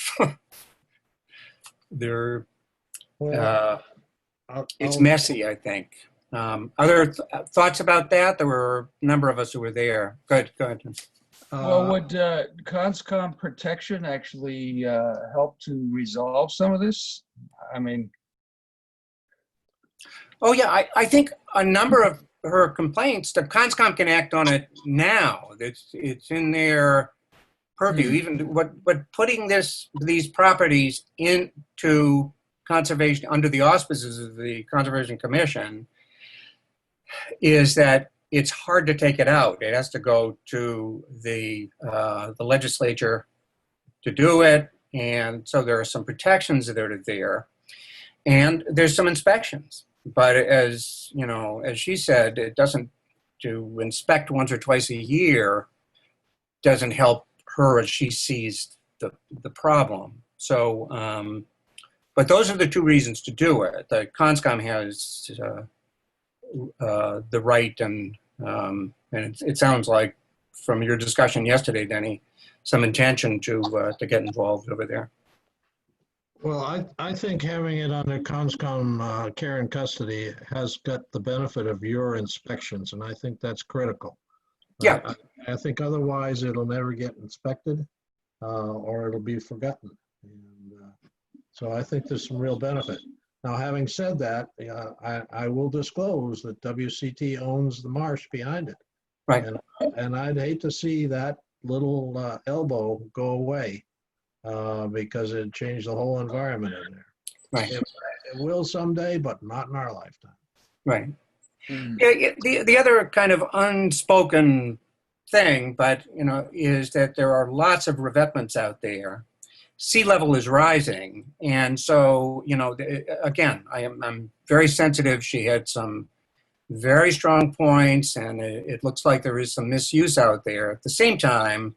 it's messy, I think. Other thoughts about that? There were a number of us who were there. Go ahead. Well, would Conscom protection actually help to resolve some of this? I mean. Oh, yeah. I think a number of her complaints, the Conscom can act on it now. It's in their purview. Even what putting these properties into conservation under the auspices of the Conservation Commission is that it's hard to take it out. It has to go to the legislature to do it. And so there are some protections that are there. And there's some inspections. But as, you know, as she said, it doesn't, to inspect once or twice a year doesn't help her as she sees the problem. So, but those are the two reasons to do it. The CONSCOM has the right, and it sounds like from your discussion yesterday, Denny, some intention to get involved over there. Well, I think having it under CONSCOM care and custody has got the benefit of your inspections, and I think that's critical. Yeah. I think otherwise it'll never get inspected or it'll be forgotten. And so I think there's some real benefit. Now, having said that, I will disclose that WCT owns the marsh behind it. Right. And I'd hate to see that little elbow go away. Because it changed the whole environment in there. Right. It will someday, but not in our lifetime. Right. Yeah, the other kind of unspoken thing, but you know, is that there are lots of revetments out there. Sea level is rising, and so you know, again, I'm very sensitive. She had some very strong points, and it looks like there is some misuse out there. At the same time,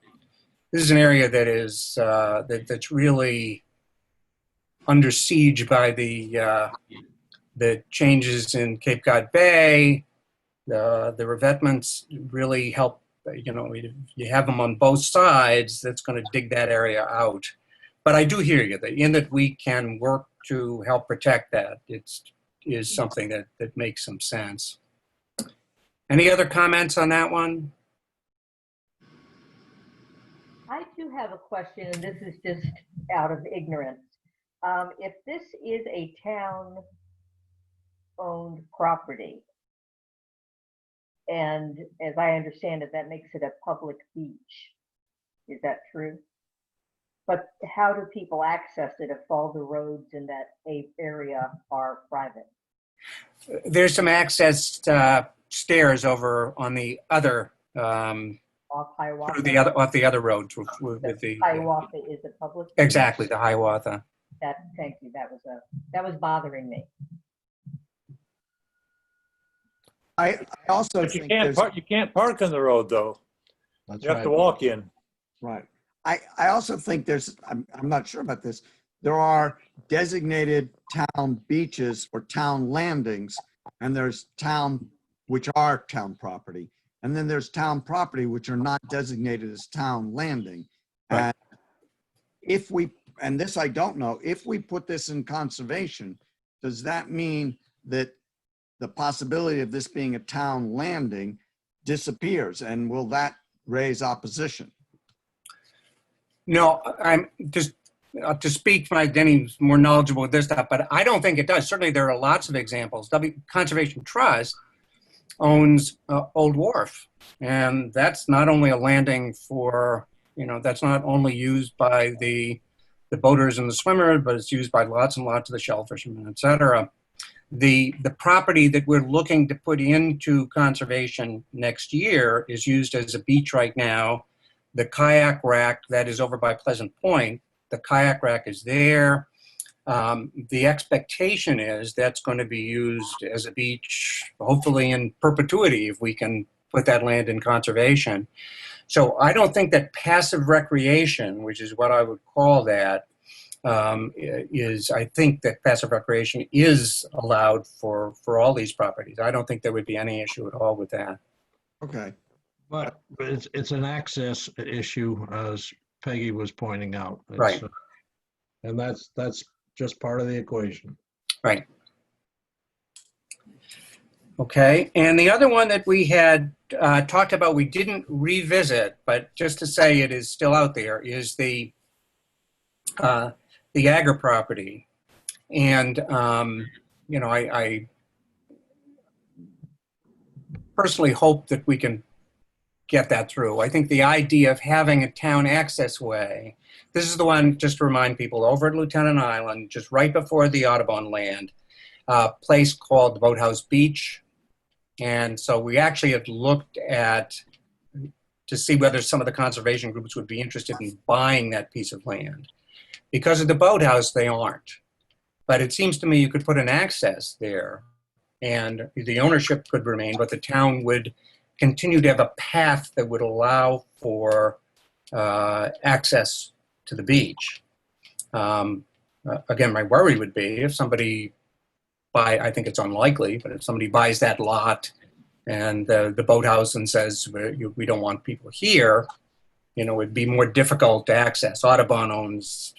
this is an area that is that's really under siege by the changes in Cape Cod Bay. The revetments really help. You know, you have them on both sides. That's going to dig that area out. But I do hear you. In that we can work to help protect that. Is something that makes some sense. Any other comments on that one? I do have a question, and this is just out of ignorance. If this is a town-owned property, and as I understand it, that makes it a public beach. Is that true? But how do people access it if all the roads in that area are private? There's some access stairs over on the other. Off Hiawatha? Off the other roads with the Hiawatha is a public? Exactly, the Hiawatha. Thank you. That was bothering me. I also But you think can't there's, park, you can't park on the road though. That's You have to right. walk in. right. I also think there's, I'm not sure about this. There are designated town beaches or town landings, and there's town, which are town property. And then there's town property, which are not designated as town landing. Right. And if we, and this I don't know, if we put this in conservation, does that mean that the possibility of this being a town landing disappears? And will that raise opposition? No, I'm just to speak. Denny's more knowledgeable with this stuff, but I don't think it does. Certainly, there are lots of examples. Conservation Trust owns Old Wharf, and that's not only a landing for, you know, that's not only used by the boaters and the swimmers, but it's used by lots and lots of the shellfishermen, et cetera. The property that we're looking to put into conservation next year is used as a beach right now. The kayak rack that is over by Pleasant Point, the kayak rack is there. The expectation is that's going to be used as a beach, hopefully in perpetuity, if we can put that land in conservation. So I don't think that passive recreation, which is what I would call that, I think that passive recreation is allowed for all these properties. I don't think there would be any issue at all with that. Okay. But it's an access issue, as Peggy was pointing out. Right. And that's just part of the equation. Right. Okay. And the other one that we had talked about, we didn't revisit, but just to say it is still out there, is the Agar property. And, you know, I personally hope that we can get that through. I think the idea of having a town access way, this is the one, just to remind people, over at Lieutenant Island, just right before the Audubon land, a place called Boathouse Beach. And so we actually have looked at to see whether some of the conservation groups would be interested in buying that piece of land. Because of the boathouse, they aren't. But it seems to me you could put an access there and the ownership could remain, but the town would continue to have a path that would allow for access to the beach. Again, my worry would be if somebody I think it's unlikely, but if somebody buys that lot and the boathouse and says, we don't want people here, it'd be more difficult to access. Audubon owns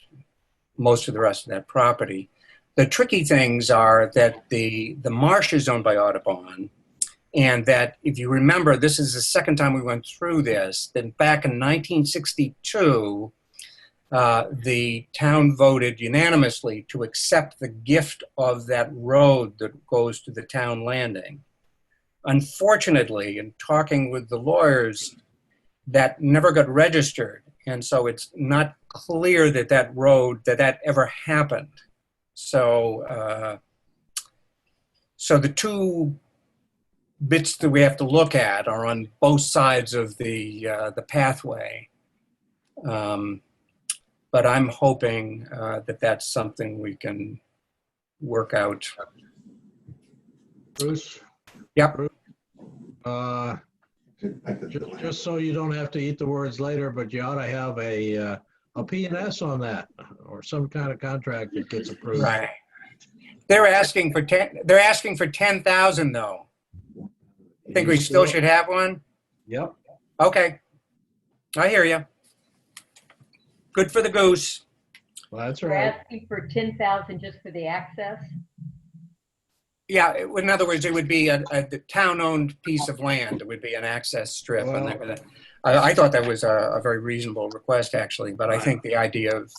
most of the rest of that property. The tricky things are that the marsh is owned by Audubon, and that if you remember, this is the second time we went through this, that back in 1962, the town voted unanimously to accept the gift of that road that goes to the town landing. Unfortunately, in talking with the lawyers, that never got registered. And so it's not clear that that road, that ever happened. So, so the two bits that we have to look at are on both sides of the pathway. But I'm hoping that that's something we can work out. Bruce? Yep. Bruce? Just so you don't have to eat the words later, but you ought to have a P&S on that, or some kind of contract that gets approved. Right. They're asking for 10. They're asking for 10,000 though. Think we still should have one? Yep. Okay. I hear you. Good for the goose. Well, that's We're right. asking for 10,000 just for the access. Yeah, in other words, it would be a town-owned piece of land. It would be an access strip. Well- And I thought that was a very reasonable request, actually. But I think the idea of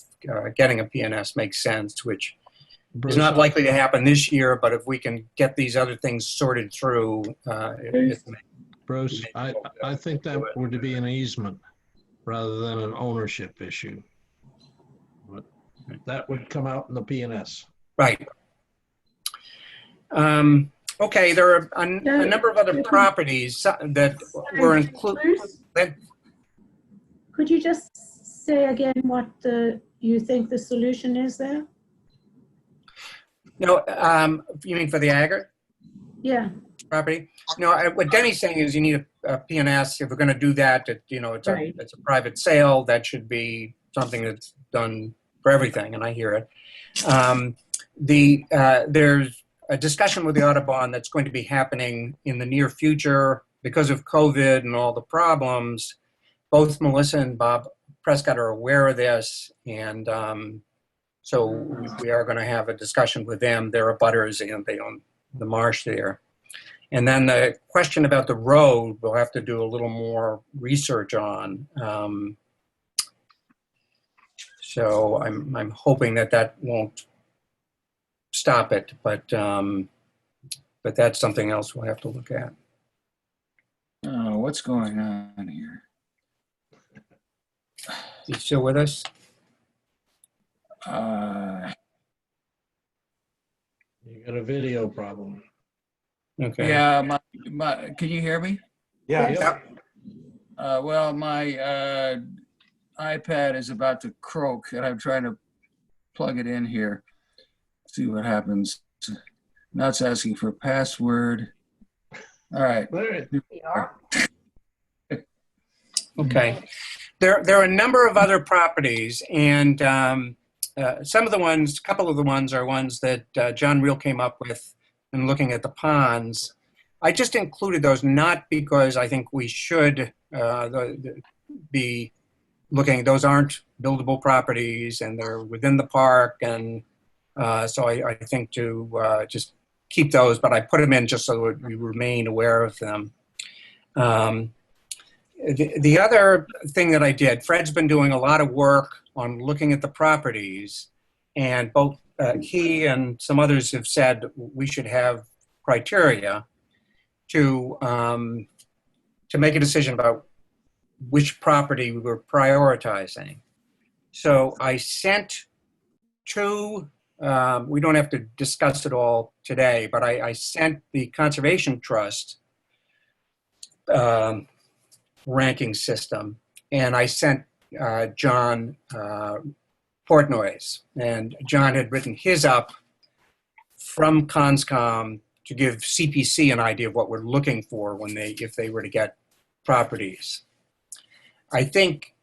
getting a PNS makes sense, which Bruce, is not likely to happen this year. But if we can get these other things sorted through, Bruce, I think that would be an easement rather than an ownership issue. But that would come out in the PNS. right. Okay, there are a number of other properties that were included. Bruce, could you just say again what you think the solution is there? No, you mean for the aggregate Yeah, property? No, what Denny's saying is you need a PNS. If we're going to do that, Right. it's a private sale. That should be something that's done for everything, and I hear it. There's a discussion with the Audubon that's going to be happening in the near future because of COVID and all the problems. Both Melissa and Bob Prescott are aware of this, and so we are going to have a discussion with them. They're abutters and they own the marsh there. And then the question about the road, we'll have to do a little more research on. So I'm hoping that won't stop it, but that's something else we'll have to look at. What's going on here? You still with us? You got a video problem. Okay. Yeah, can you hear me? Yeah. Yep. Well, my iPad is about to croak and I'm trying to plug it in here. See what happens. Now it's asking for password. All right. We are. Okay. There are a number of other properties, and some of the ones, a couple of the ones are ones that John Reel came up with in looking at the ponds. I just included those not because I think we should be looking, those aren't buildable properties and they're within the park, and so I think to just keep those, but I put them in just so that we remain aware of them. The other thing that I did, Fred's been doing a lot of work on looking at the properties, and both he and some others have said we should have criteria to make a decision about which property we were prioritizing. So I sent two, we don't have to discuss it all today, but I sent the Conservation Trust ranking system. And I sent John Portnoy's, and John had written his up from Conscom to give CPC an idea of what we're looking for when if they were to get properties. I think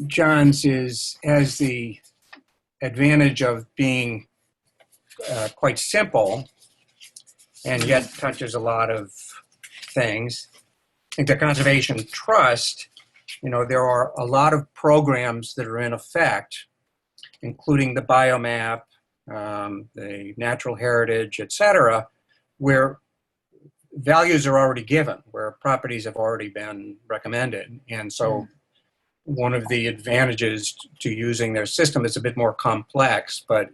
John's has the advantage of being quite simple and yet touches a lot of things. I think the Conservation Trust, there are a lot of programs that are in effect, including the biomap, the natural heritage, et cetera, where values are already given, where properties have already been recommended. And so one of the advantages to using their system is a bit more complex, but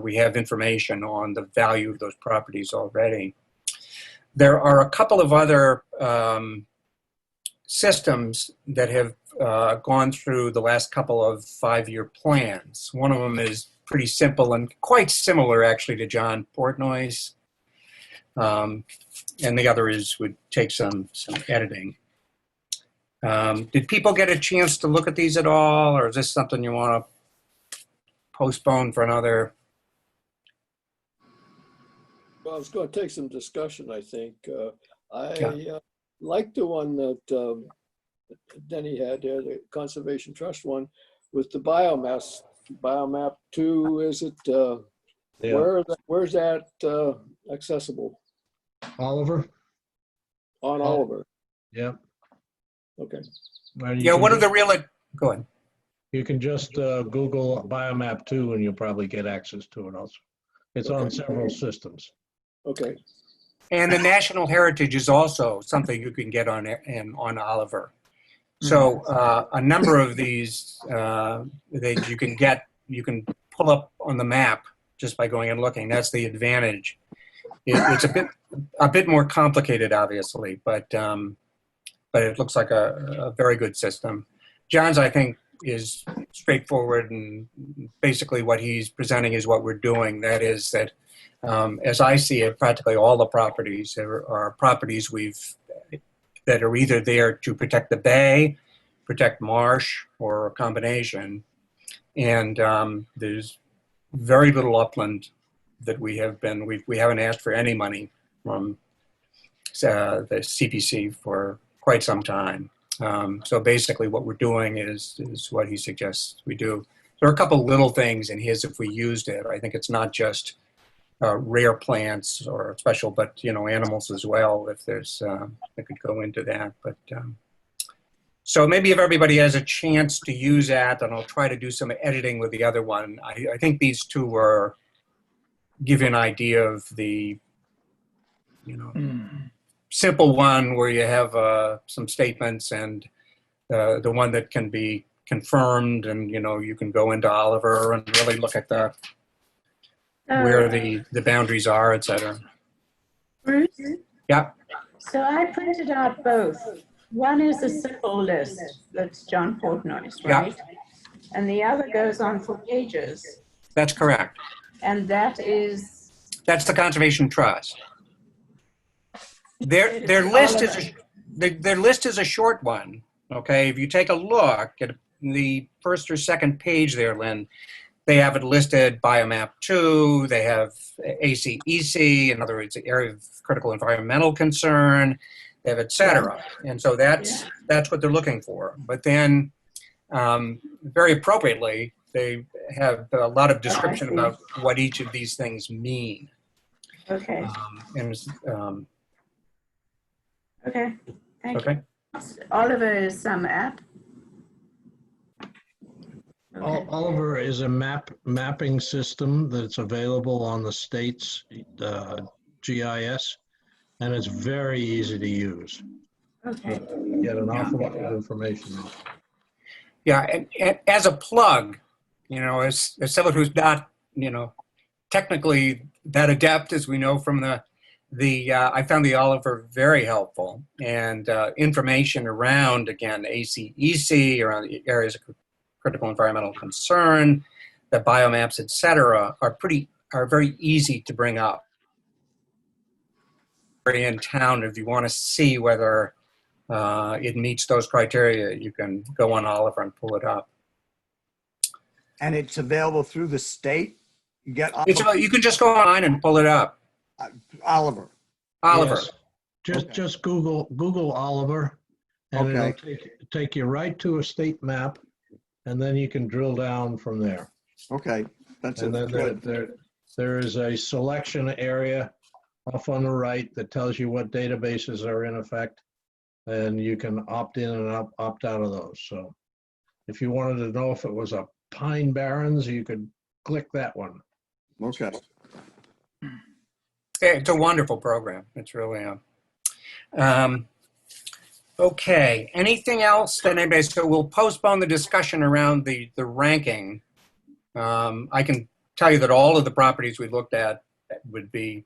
we have information on the value of those properties already. There are a couple of other systems that have gone through the last couple of 5-year plans. One of them is pretty simple and quite similar actually to John Portnoy's. And the other would take some editing. Did people get a chance to look at these at all, or is this something you want to postpone for another? Well, it's going to take some discussion, I think. I like the one that Denny had there, the Conservation Trust one, with the biomass. Biomap 2, is it? Yeah. Where's that accessible? Oliver? On Oliver. Yeah. Okay. Well, you Yeah, can one of the just- real, go ahead. You can just Google Biomap 2 and you'll probably get access to it also. It's on Okay. several systems. Okay. And the National Heritage is also something you can get on Oliver. So a number of these that you can pull up on the map just by going and looking. That's the advantage. It's a bit more complicated, obviously, but it looks like a very good system. John's, I think, is straightforward, and basically what he's presenting is what we're doing. That is that, as I see it, practically all the properties are properties that are either there to protect the bay, protect marsh, or a combination. And there's very little upland that we haven't asked for any money from the CPC for quite some time. So basically what we're doing is what he suggests we do. There are a couple little things in his if we used it. I think it's not just rare plants or special, but animals as well, if there's that could go into that. But so maybe if everybody has a chance to use that, and I'll try to do some editing with the other one. I think these two give you an idea of the simple one where you have some statements, and the one that can be confirmed, and you can go into Oliver and really look at where the boundaries are, et cetera. Bruce? Yeah. So I printed out both. One is a simple list, that's John Portnoy's, Yeah. right? And the other goes on for pages, That's correct. and that's That's the Conservation Trust. Their list is a short one. Okay, if you take a look at the first or second page there, Lynn, they have it listed Biomap 2, they have ACEC, in other words, the area of critical environmental concern, they have et cetera. And so that's what they're looking for. But then, very appropriately, they have a lot of description about what each of these things mean. okay. Okay, thank Okay. you. Oliver is some app. Okay. Oliver is a mapping system that's available on the state's GIS, and it's very easy to use. Okay. You get an awful lot of information. Yeah, and as a plug, as someone who's not, technically that adept, as we know from I found the Oliver very helpful, and information around, again, ACEC, around the areas of critical environmental concern, the biomaps, et cetera, are very easy to bring up. area in town. If you want to see whether it meets those criteria, you can go on Oliver and pull it up. And it's available through the state? You get You can just go online and pull it up. Oliver. Oliver. Yes. Just, Okay. just Google Oliver, and it'll Okay. take you right to a state map, and then you can drill down from there. Okay, that's And then good. there is a selection area off on the right that tells you what databases are in effect, and you can opt in and opt out of those. So if you wanted to know if it was a Pine Barrens, you could click that one. Okay. It's a wonderful program. It's really okay. Anything else that anybody? So we'll postpone the discussion around the ranking. I can tell you that all of the properties we looked at would be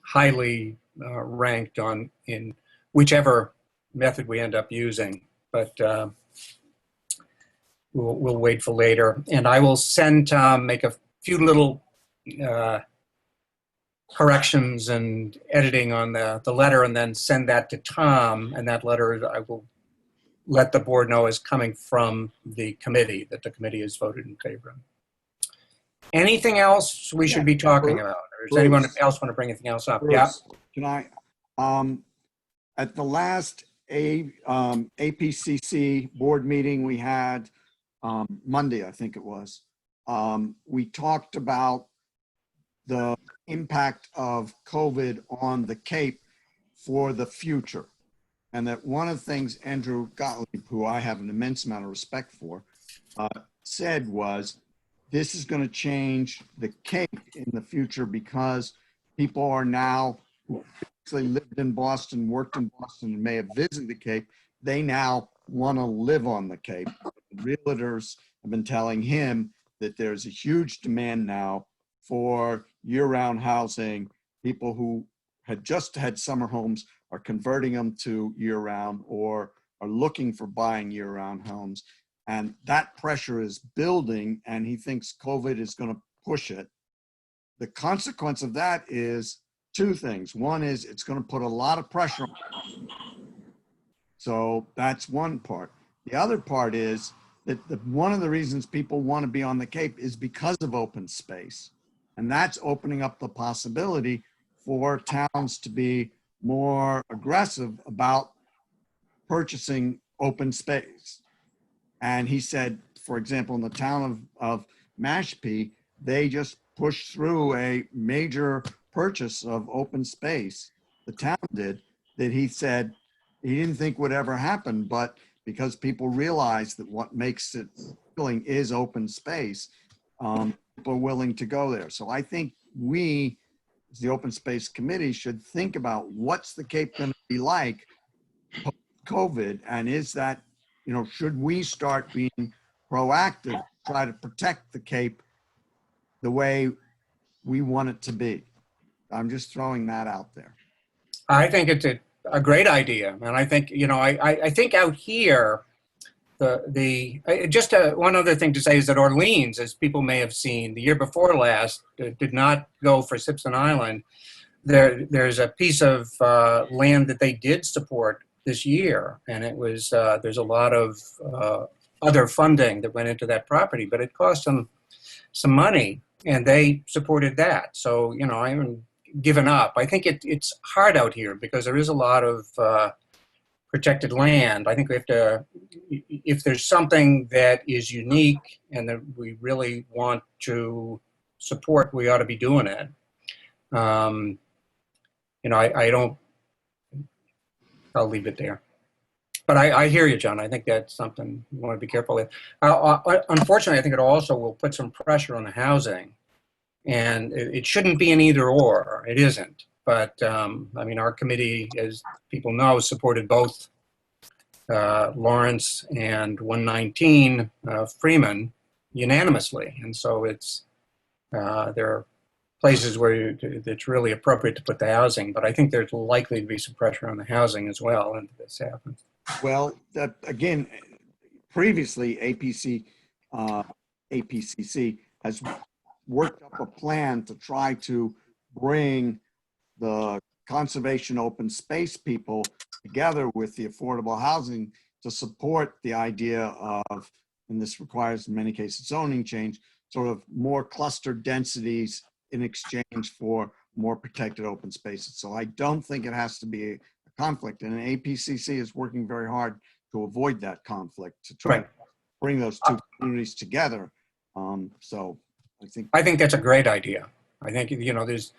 highly ranked in whichever method we end up using, but we'll wait for later. And I will send Tom, make a few little corrections and editing on the letter, and then send that to Tom. And that letter I will let the board know is coming from the committee, that the committee has voted in favor of. Anything else we should be talking about? Or does anyone else want to bring anything else up? Yeah. Bruce, can I, at the last APCC board meeting we had, Monday, I think it was, we talked about the impact of COVID on the Cape for the future. And that one of the things Andrew Gottlieb, who I have an immense amount of respect for, said was, this is going to change the Cape in the future because people are now, who actually lived in Boston, worked in Boston, and may have visited the Cape, they now want to live on the Cape. Realtors have been telling him that there's a huge demand now for year-round housing. People who had just had summer homes are converting them to year-round or are looking for buying year-round homes. And that pressure is building, and he thinks COVID is going to push it. The consequence of that is two things. One is it's going to put a lot of pressure on. So that's one part. The other part is that one of the reasons people want to be on the Cape is because of open space. And that's opening up the possibility for towns to be more aggressive about purchasing open space. And he said, for example, in the town of Mashpee, they just pushed through a major purchase of open space. The town did, that he said he didn't think would ever happen, but because people realize that what makes it appealing is open space, people are willing to go there. So I think we, as the Open Space Committee, should think about what's the Cape going to be like post-COVID, and is that, should we start being proactive, try to protect the Cape the way we want it to be? I'm just throwing that out there. I think it's a great idea. And I think, I think out here, one other thing to say is that Orleans, as people may have seen, the year before last, did not go for Simpson Island. There's a piece of land that they did support this year, and it was there's a lot of other funding that went into that property, but it cost them some money, and they supported that. So I haven't given up. I think it's hard out here because there is a lot of protected land. I think we have to, if there's something that is unique and that we really want to support, we ought to be doing it. I don't. I'll leave it there. But I hear you, John. I think that's something you want to be careful with. Unfortunately, I think it also will put some pressure on the housing. And it shouldn't be an either or. It isn't. But, our committee, as people know, supported both Lawrence and 119 Freeman unanimously. And so there are places where it's really appropriate to put the housing, but I think there's likely to be some pressure on the housing as well if this happens. Well, again, previously APCC has worked up a plan to try to bring the conservation open space people together with the affordable housing to support the idea of, and this requires in many cases zoning change, sort of more clustered densities in exchange for more protected open spaces. So I don't think it has to be a conflict, and APCC is working very hard to avoid that conflict, to try Right. to bring those two communities together. So I think that's a great idea. I think, there's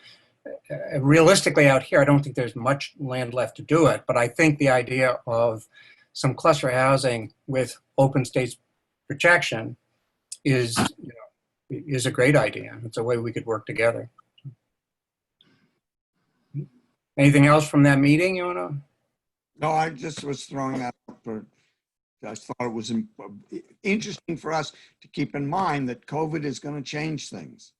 realistically out here, I don't think there's much land left to do it, but I think the idea of some cluster housing with open space protection is a great idea. It's a way we could work together. Anything else from that meeting you want to? no, I just was throwing that up for, I thought it was interesting for us to keep in mind that COVID is going to change things.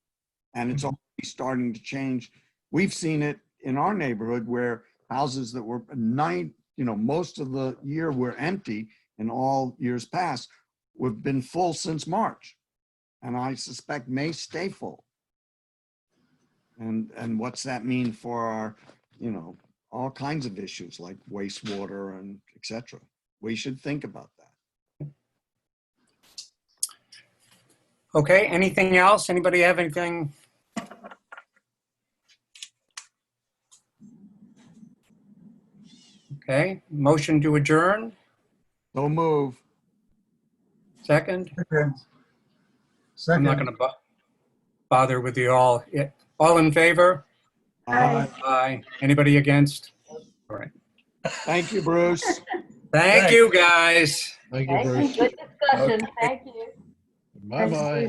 And it's already starting to change. We've seen it in our neighborhood where houses that were most of the year were empty in all years past, have been full since March. And I suspect may stay full. And what's that mean for our, all kinds of issues like wastewater and et cetera. We should think about that. Okay, anything else? Anybody have anything? Okay, motion to adjourn, So move. second. Okay. I'm Second. not going to bother with you all. All in favor? Aye. Anybody against? All right. Thank you, Bruce. Thank you, guys. Thank you, Okay, Bruce. good discussion. Thank you. Bye-bye.